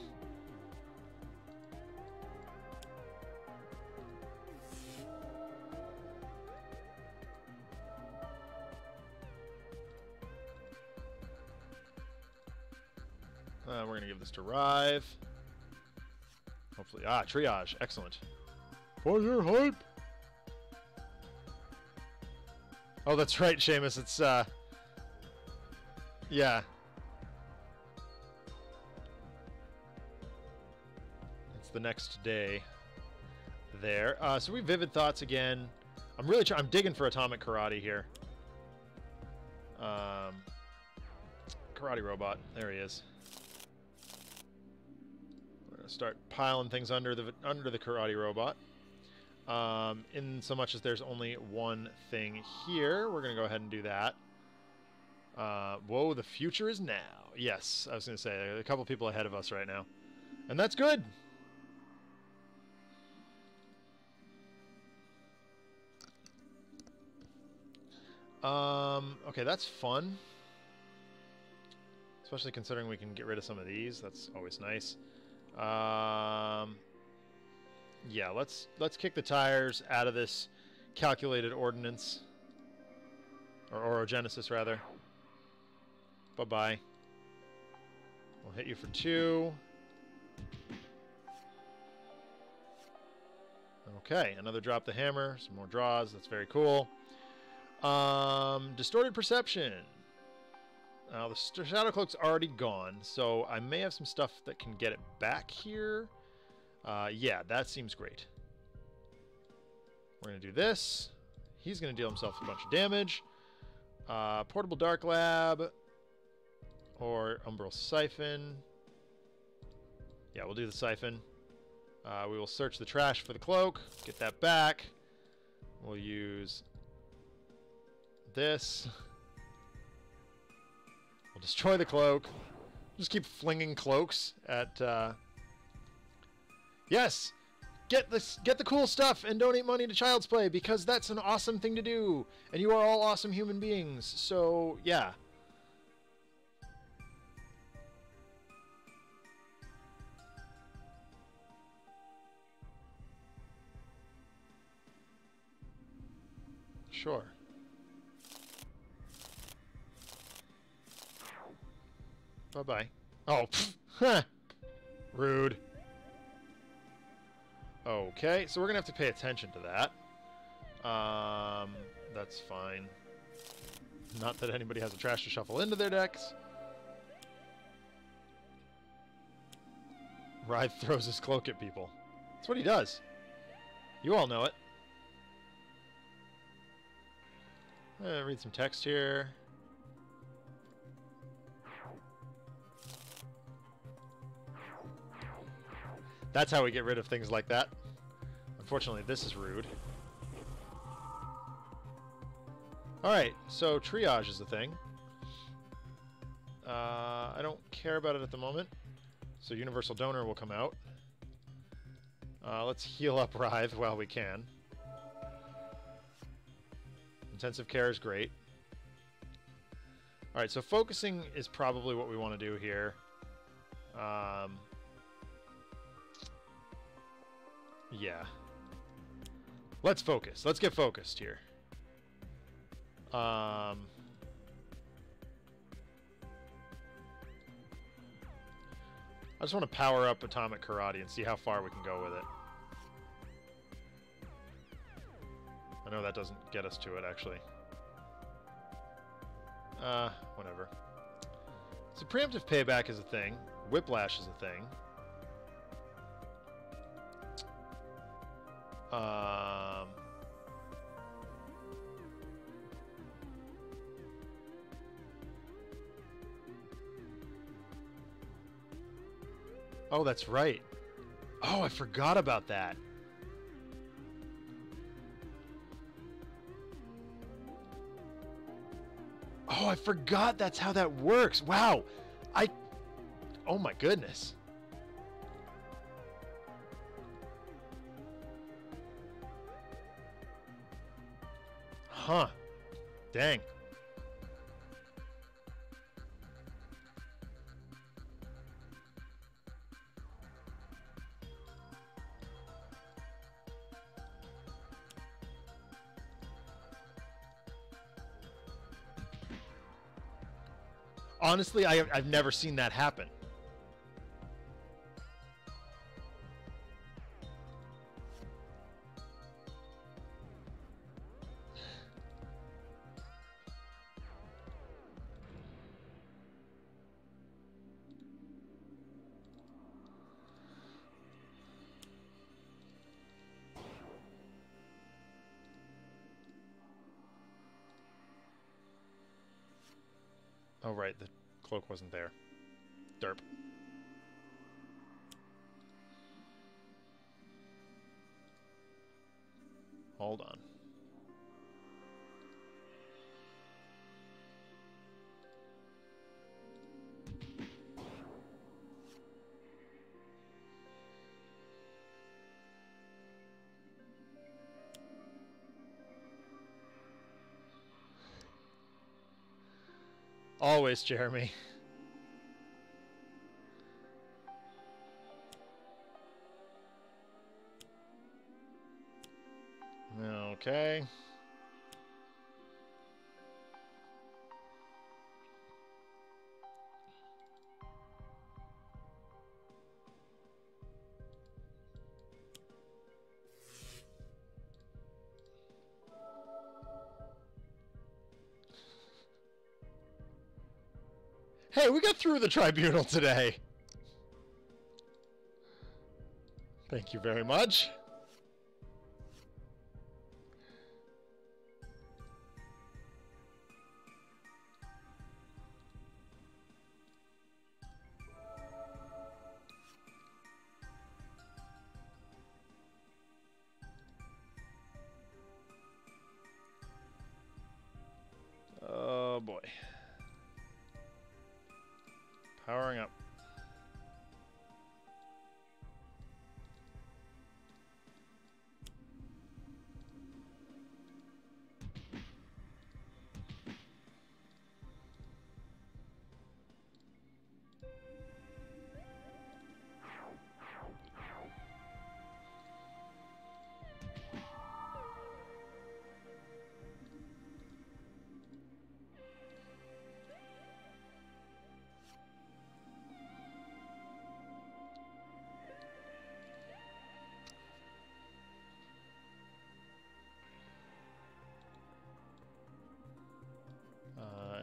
We're going to give this to Writhe. Hopefully. Ah, triage. Excellent. For your hype. Oh, that's right, Seamus. It's, yeah. It's the next day there. So we Vivid Thoughts again. I'm really I'm digging for Atomic Karate here. Karate Robot. There he is. We're going to start piling things under the Karate Robot. In so much as there's only one thing here, we're going to go ahead and do that. Whoa, the future is now. Yes, I was going to say, a couple people ahead of us right now. And that's good. Okay, that's fun. Especially considering we can get rid of some of these. That's always nice. Yeah, let's kick the tires out of this calculated ordnance. Or orogenesis, rather. Bye-bye. We'll hit you for 2. Okay, another drop the hammer. Some more draws. That's very cool. Distorted perception. Now, the Shadow Cloak's already gone, so I may have some stuff that can get it back here. Yeah, that seems great. We're going to do this. He's going to deal himself a bunch of damage. Portable Dark Lab. Or Umbral Siphon. Yeah, we'll do the Siphon. We will search the trash for the cloak. Get that back. We'll use this. We'll destroy the cloak. Just keep flinging cloaks at... Yes! Get the cool stuff and donate money to Child's Play, because that's an awesome thing to do. And you are all awesome human beings. So, yeah. Sure. Bye-bye. Oh, pfft. Rude. Okay, so we're going to have to pay attention to that. That's fine. Not that anybody has a trash to shuffle into their decks. Writhe throws his cloak at people. That's what he does. You all know it. Read some text here. That's how we get rid of things like that. Unfortunately, this is rude. Alright, so triage is the thing. I don't care about it at the moment. So Universal Donor will come out. Let's heal up Writhe while we can. Intensive care is great. Alright, so focusing is probably what we want to do here. Yeah. Let's focus. Let's get focused here. I just want to power up Atomic Karate and see how far we can go with it. I know that doesn't get us to it, actually. Whatever. So preemptive payback is a thing. Whiplash is a thing. Oh, that's right. Oh, I forgot about that. Oh, I forgot that's how that works. Wow. Oh my goodness. Huh. Dang. Honestly, I've never seen that happen. Oh, right, the cloak wasn't there. Derp. Hold on. Always, Jeremy. Okay. Hey, we got through the Tribunal today. Thank you very much. Oh boy. Powering up.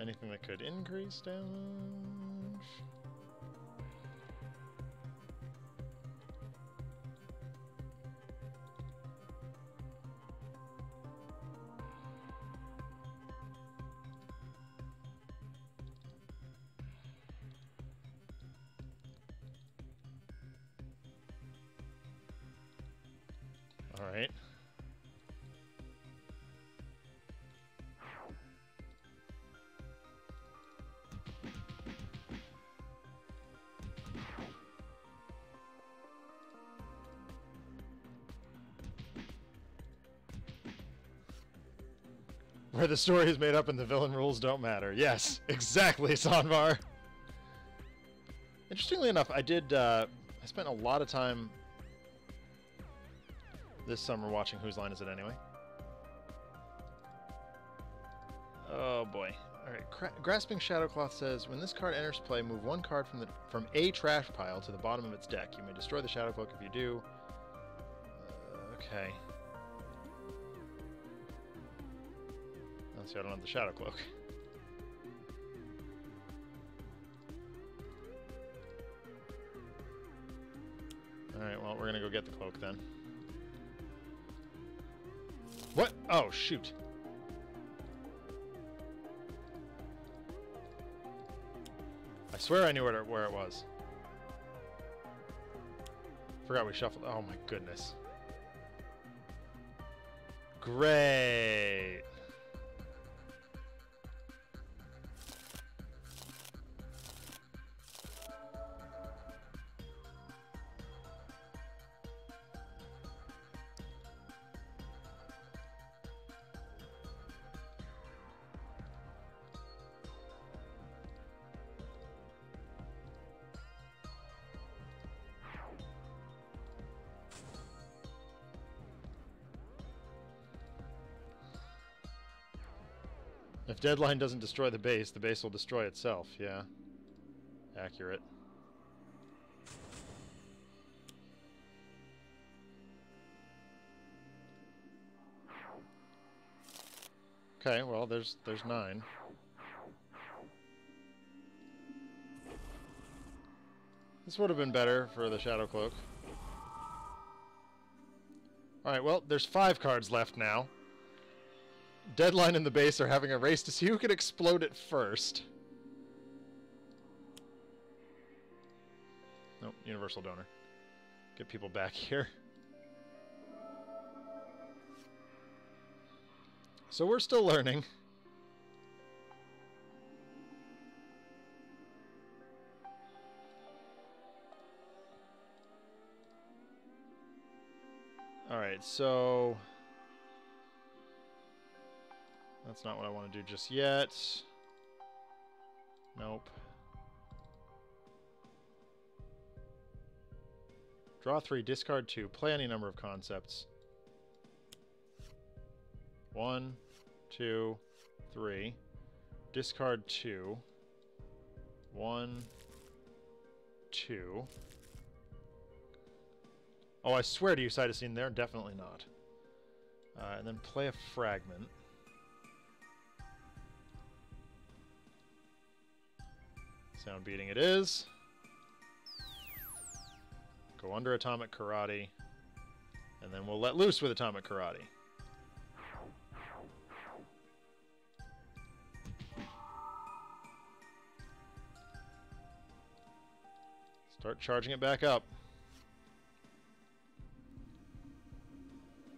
Anything that could increase damage? All right. Where the story is made up and the villain rules don't matter. Yes, exactly, Sanvar. Interestingly enough, I spent a lot of time this summer watching Whose Line Is It Anyway? Oh boy. Alright, Grasping Shadowcloth says, when this card enters play, move one card from a trash pile to the bottom of its deck. You may destroy the Shadowcloak if you do. Okay. See, I don't have the Shadow Cloak. Alright, well, we're gonna go get the cloak then. What? Oh, shoot. I swear I knew where it was. Forgot we shuffled. Oh my goodness. Great. If Deadline doesn't destroy the base will destroy itself. Yeah. Accurate. Okay, well, there's 9. This would have been better for the Shadow Cloak. Alright, well, there's 5 cards left now. Deadline and the base are having a race to see who can explode it first. Nope, Universal Donor. Get people back here. So we're still learning. Alright, so... that's not what I want to do just yet. Nope. Draw 3, discard 2. Play any number of concepts. 1, 2, 3. Discard 2. 1, 2. Oh, I swear to you, Cytosine, there. Definitely not. And then play a fragment. Sound beating it is. Go under Atomic Karate. And then we'll let loose with Atomic Karate. Start charging it back up.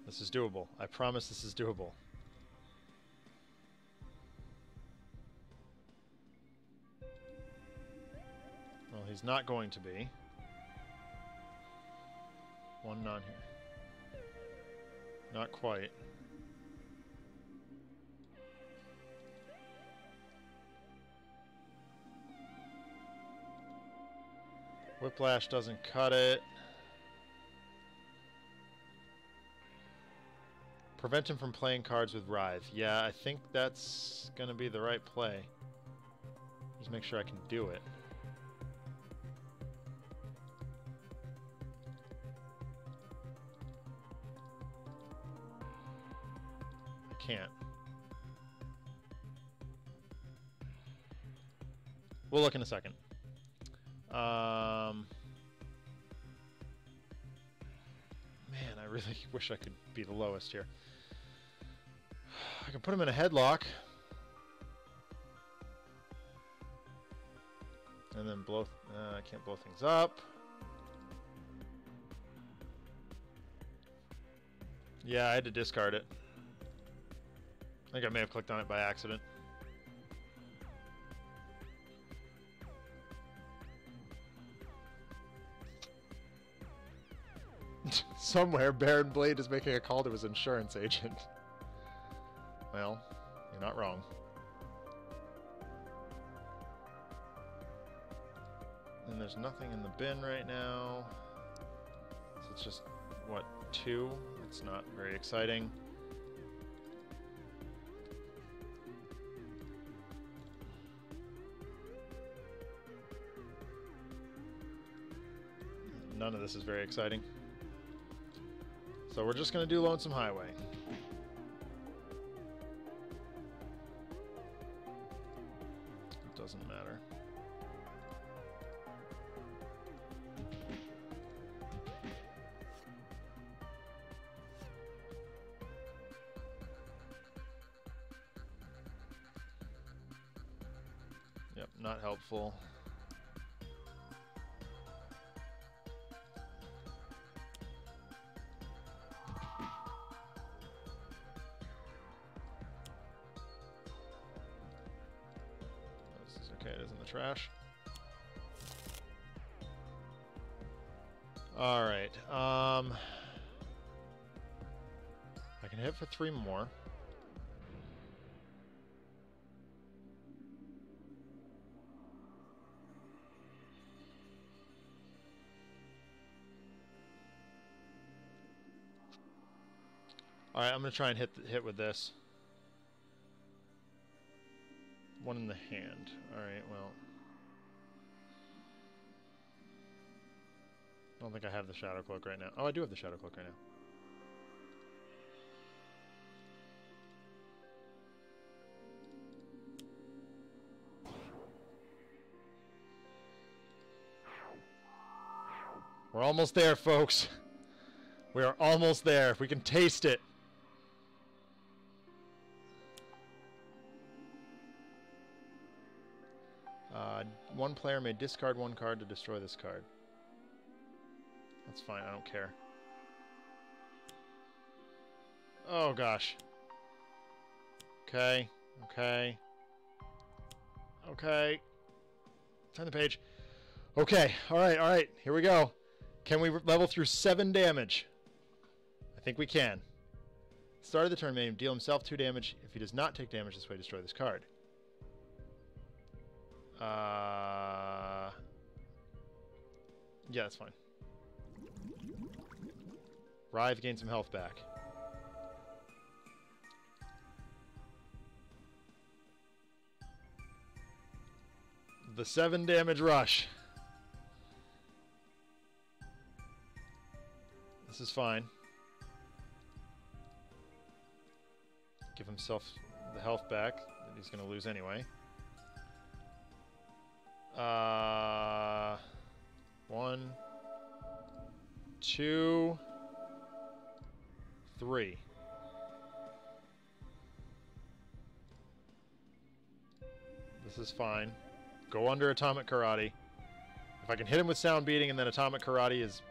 This is doable. I promise this is doable. Well, he's not going to be. 1 non here. Not quite. Whiplash doesn't cut it. Prevent him from playing cards with Writhe. Yeah, I think that's going to be the right play. Just make sure I can do it. I can't. We'll look in a second. Man, I really wish I could be the lowest here. I can put him in a headlock. And then blow... I can't blow things up. Yeah, I had to discard it. I think I may have clicked on it by accident. Somewhere, Baron Blade is making a call to his insurance agent. Well, you're not wrong. And there's nothing in the bin right now. So it's just, what, 2? It's not very exciting. None of this is very exciting. So we're just going to do Lonesome Highway. It doesn't matter. Yep, not helpful. Okay, it is in the trash. Alright, I can hit for 3 more. Alright, I'm gonna try and hit with this. one in the hand. Alright, well. I don't think I have the Shadow Cloak right now. Oh, I do have the Shadow Cloak right now. We're almost there, folks. We are almost there. We can taste it. One player may discard one card to destroy this card. That's fine. I don't care. Oh, gosh. Okay. Okay. Okay. Turn the page. Okay. All right. All right. Here we go. Can we level through 7 damage? I think we can. Start of the turn, may deal himself 2 damage. If he does not take damage this way, destroy this card. Yeah, that's fine. Writhe gains some health back. The 7 damage rush. This is fine. Give himself the health back that he's going to lose anyway. 1, 2, 3. This is fine. Go under Atomic Karate. If I can hit him with Sound Beating and then Atomic Karate is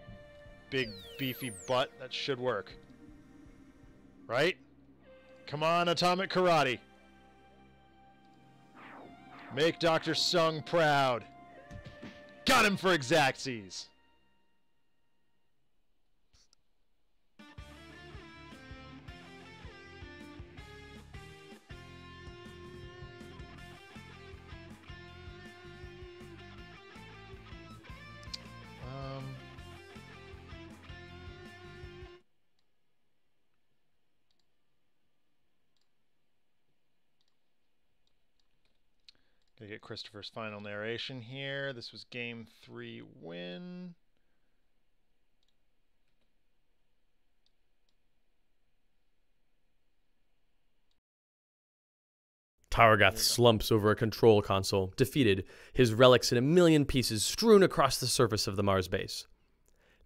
big, beefy butt, that should work. Right? Come on, Atomic Karate. Make Dr. Sung proud. Got him for Exactsies. Gonna get Christopher's final narration here. This was game 3 win. Targath slumps over a control console, defeated, his relics in a million pieces strewn across the surface of the Mars base.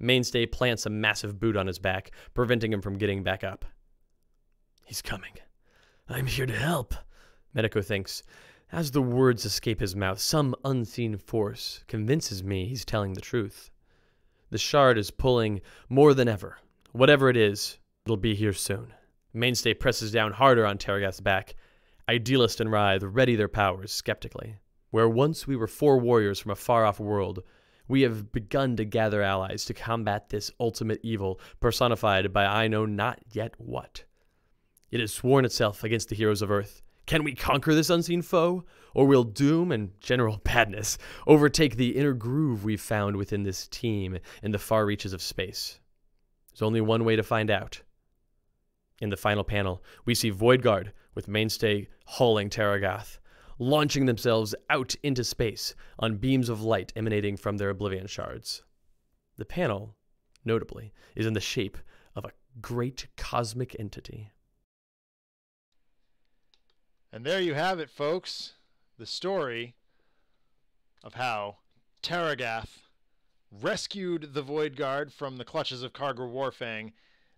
Mainstay plants a massive boot on his back, preventing him from getting back up. He's coming. I'm here to help, Medico thinks. As the words escape his mouth, some unseen force convinces me he's telling the truth. The shard is pulling more than ever. Whatever it is, it'll be here soon. Mainstay presses down harder on Targath's back. Idealist and Writhe ready their powers skeptically. Where once we were 4 warriors from a far-off world, we have begun to gather allies to combat this ultimate evil personified by I know not yet what. It has sworn itself against the heroes of Earth. Can we conquer this unseen foe? Or will doom and general badness overtake the inner groove we've found within this team in the far reaches of space? There's only one way to find out. In the final panel, we see Voidguard with Mainstay hauling Targath, launching themselves out into space on beams of light emanating from their Oblivion shards. The panel, notably, is in the shape of a great cosmic entity. And there you have it, folks. The story of how Targath rescued the Void Guard from the clutches of Kaargra Warfang.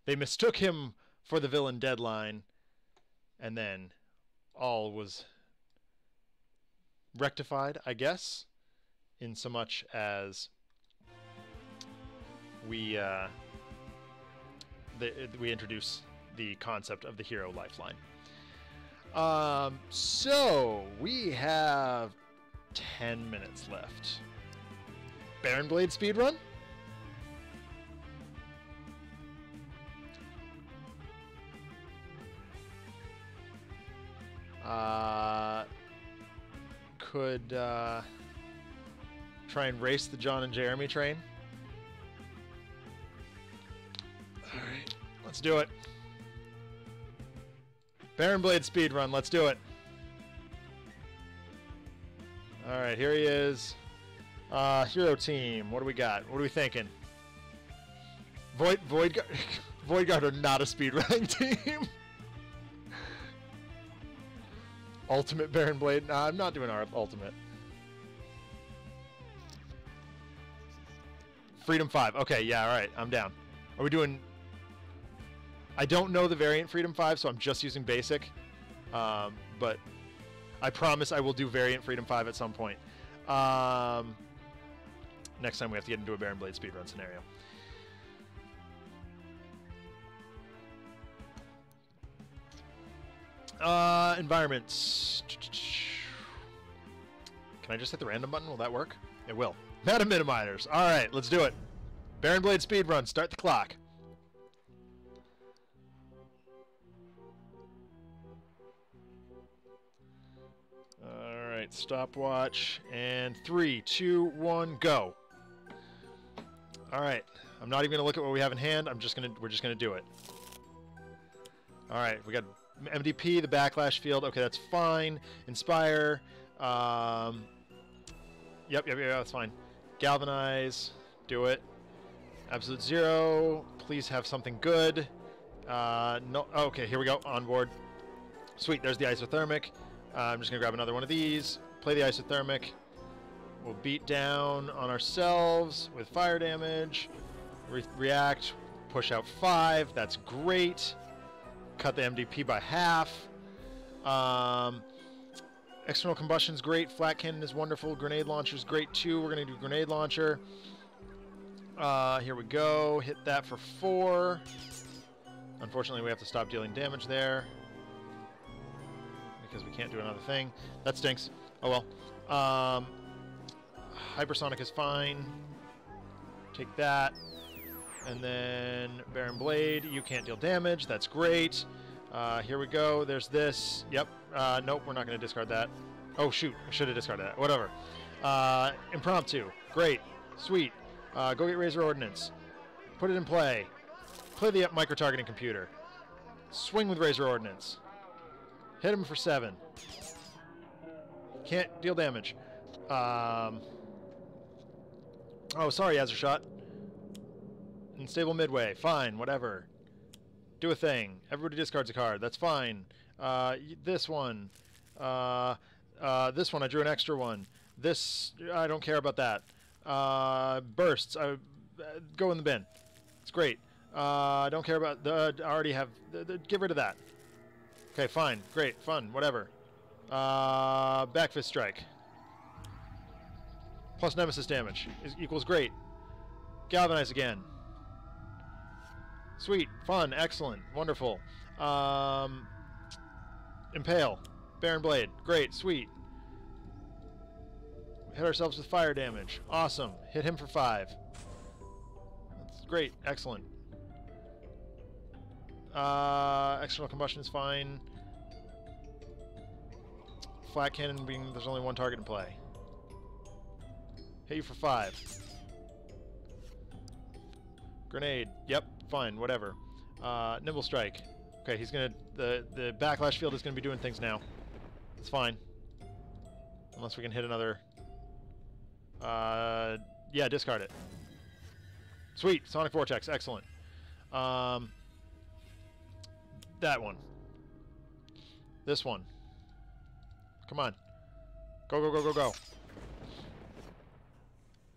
They mistook him for the villain Deadline, and then all was rectified, I guess, in so much as we introduce the concept of the hero lifeline. So we have 10 minutes left. Baron Blade speedrun? Could try and race the John and Jeremy train. All right, let's do it. Baron Blade speedrun, let's do it. All right, here he is. Hero team. What do we got? What are we thinking? Voidguard are not a speedrunning team. Ultimate Baron Blade. Nah, I'm not doing our ultimate. Freedom 5. Okay, yeah, all right. I'm down. Are we doing... I don't know the variant Freedom 5, so I'm just using basic. But I promise I will do variant Freedom 5 at some point. Next time we have to get into a Baron Blade speedrun scenario. Environments. Can I just hit the random button? Will that work? It will. Meta minimizers. All right, let's do it. Baron Blade speedrun. Start the clock. All right, stopwatch. And 3, 2, 1, go. All right. I'm not even gonna look at what we have in hand. We're just gonna do it. All right, we got MDP, the backlash field. Okay, that's fine. Inspire. Yep, that's fine. Galvanize. Do it. Absolute Zero. Please have something good. No. Okay, here we go. Onboard. Sweet. There's the isothermic. I'm just gonna grab another one of these. Play the isothermic. We'll beat down on ourselves with fire damage. React. Push out 5. That's great. Cut the MDP by half. External combustion's great. Flat cannon is wonderful. Grenade launcher's great too. We're gonna do grenade launcher. Here we go. Hit that for 4. Unfortunately, we have to stop dealing damage there because we can't do another thing. That stinks. Oh well. Hypersonic is fine. Take that. And then Baron Blade, you can't deal damage. That's great. Here we go. There's this. Yep. Nope, we're not going to discard that. Oh, shoot. I should have discarded that. Whatever. Impromptu. Great. Sweet. Go get Razor Ordnance. Put it in play. Play the micro-targeting computer. Swing with Razor Ordnance. Hit him for 7. Can't deal damage. Oh, sorry, Azershot. Unstable midway. Fine, whatever. Do a thing. Everybody discards a card. That's fine. This one. This one, I drew an extra one. This, I don't care about that. Bursts. Go in the bin. It's great. I don't care about the... I already have... get rid of that. Okay, fine. Great. Fun. Whatever. Back fist strike. Plus nemesis damage equals great. Galvanize again. Sweet. Fun. Excellent. Wonderful. Impale. Baron Blade. Great. Sweet. Hit ourselves with fire damage. Awesome. Hit him for 5. That's great. Excellent. External combustion is fine. Flat cannon being there's only one target in play. Hit you for 5. Grenade. Yep. Fine. Whatever. Nimble strike. Okay, he's gonna the backlash field is gonna be doing things now. It's fine. Unless we can hit another. Yeah, discard it. Sweet. Sonic Vortex. Excellent. That one. This one. Come on. Go, go, go, go, go.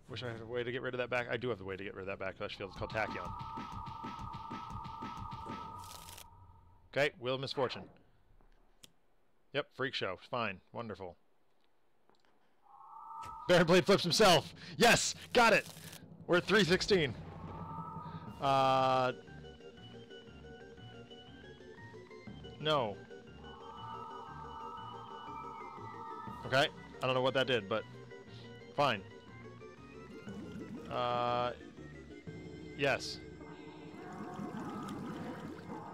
Wish I had a way to get rid of that back. I do have the way to get rid of that backlash field. It's called Tachyon. Okay, Wheel of Misfortune. Yep, Freak Show. Fine. Wonderful. Baron Blade flips himself. Yes! Got it! We're at 316. No. Okay. I don't know what that did, but fine. Yes.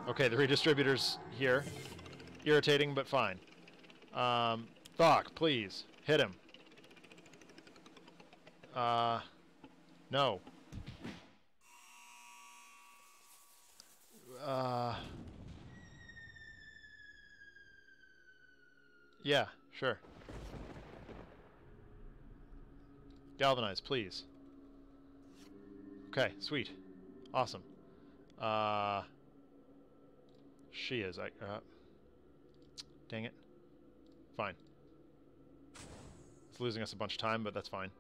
Okay, the redistributor's here. Irritating, but fine. Thok, please. Hit him. No. Yeah, sure. Galvanize, please. Okay, sweet. Awesome. She is. Dang it. Fine. It's losing us a bunch of time, but that's fine.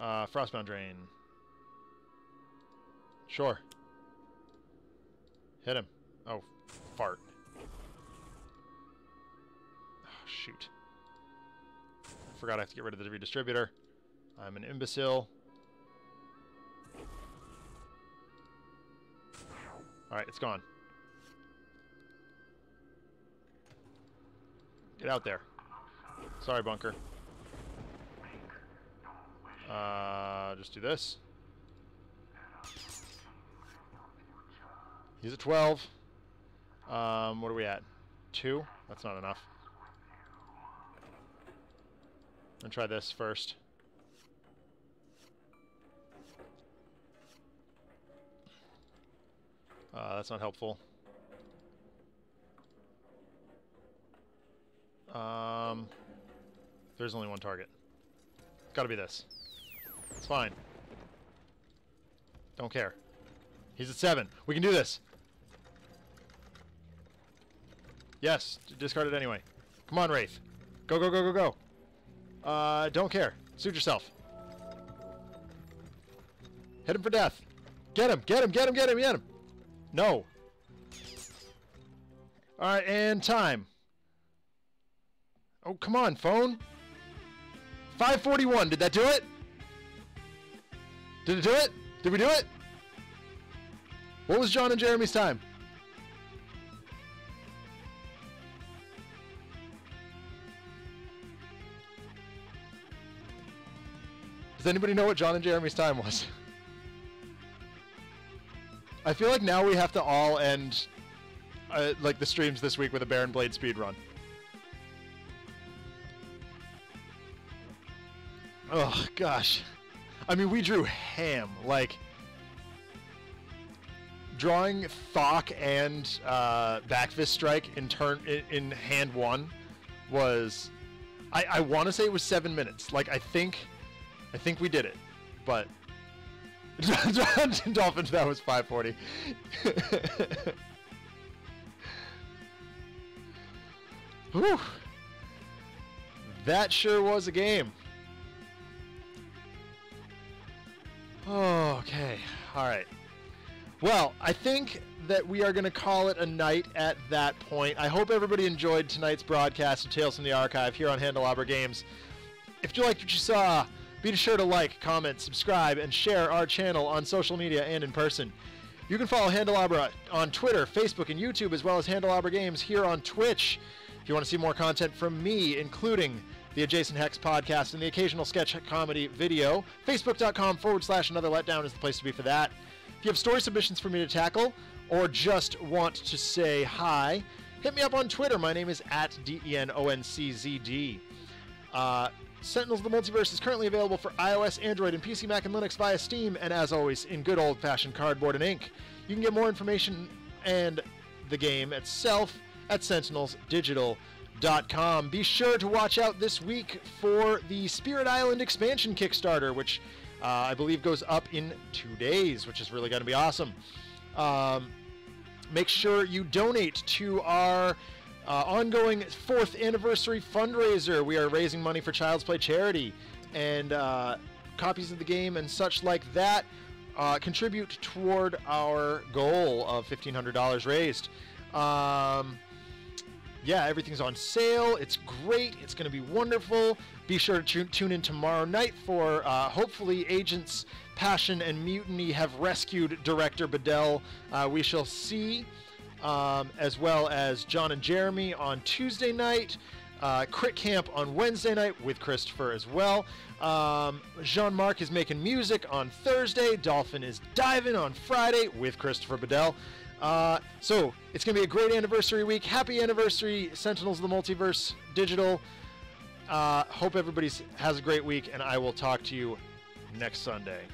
Frostbound Drain. Sure. Hit him. Oh, fart. Oh, shoot. I forgot I have to get rid of the redistributor. I'm an imbecile. Alright, it's gone. Get out there. Sorry, bunker. Just do this. He's at 12. What are we at? 2? That's not enough. I'm gonna try this first. That's not helpful. There's only one target. It's gotta be this. It's fine. Don't care. He's at 7. We can do this. Yes, discard it anyway. Come on, Wraith. Go, go, go, go, go. Don't care. Suit yourself. Hit him for death. Get him, get him, get him, get him, get him. No. Alright, and time. Oh, come on, phone. 5:41. Did that do it? Did it do it? Did we do it? What was John and Jeremy's time? Does anybody know what John and Jeremy's time was? I feel like now we have to all end like the streams this week with a Baron Blade speedrun. Oh gosh. I mean, we drew ham. Like, drawing Thok and Backfist Strike in hand 1 was... I want to say it was 7 minutes. Like, I think we did it. But... Dolphins, that was 5:40. Whew. That sure was a game. Okay, alright. Well, I think that we are going to call it a night at that point. I hope everybody enjoyed tonight's broadcast of Tales from the Archive here on Handelabra Games. If you liked what you saw, be sure to like, comment, subscribe, and share our channel on social media and in person. You can follow Handelabra on Twitter, Facebook, and YouTube, as well as Handelabra Games here on Twitch. If you want to see more content from me, including the Adjacent Hex podcast and the occasional sketch comedy video, Facebook.com/Another Letdown is the place to be for that. If you have story submissions for me to tackle, or just want to say hi, hit me up on Twitter. My name is @DENONCZD. Sentinels of the Multiverse is currently available for iOS, Android, and PC, Mac, and Linux via Steam, and as always, in good old-fashioned cardboard and ink. You can get more information and the game itself at sentinelsdigital.com. Be sure to watch out this week for the Spirit Island expansion Kickstarter, which I believe goes up in 2 days, which is really going to be awesome. Make sure you donate to our ongoing 4th anniversary fundraiser. We are raising money for Child's Play charity, and copies of the game and such like that contribute toward our goal of $1,500 raised. Yeah, everything's on sale. It's great. It's going to be wonderful. Be sure to tune in tomorrow night for hopefully Agents Passion and Mutiny have rescued Director Badell. We shall see. As well as John and Jeremy on Tuesday night, Crit Camp on Wednesday night with Christopher as well. Jean-Marc is making music on Thursday. Dolphin is diving on Friday with Christopher Badell. So it's going to be a great anniversary week. Happy anniversary, Sentinels of the Multiverse Digital. Hope everybody has a great week, and I will talk to you next Sunday.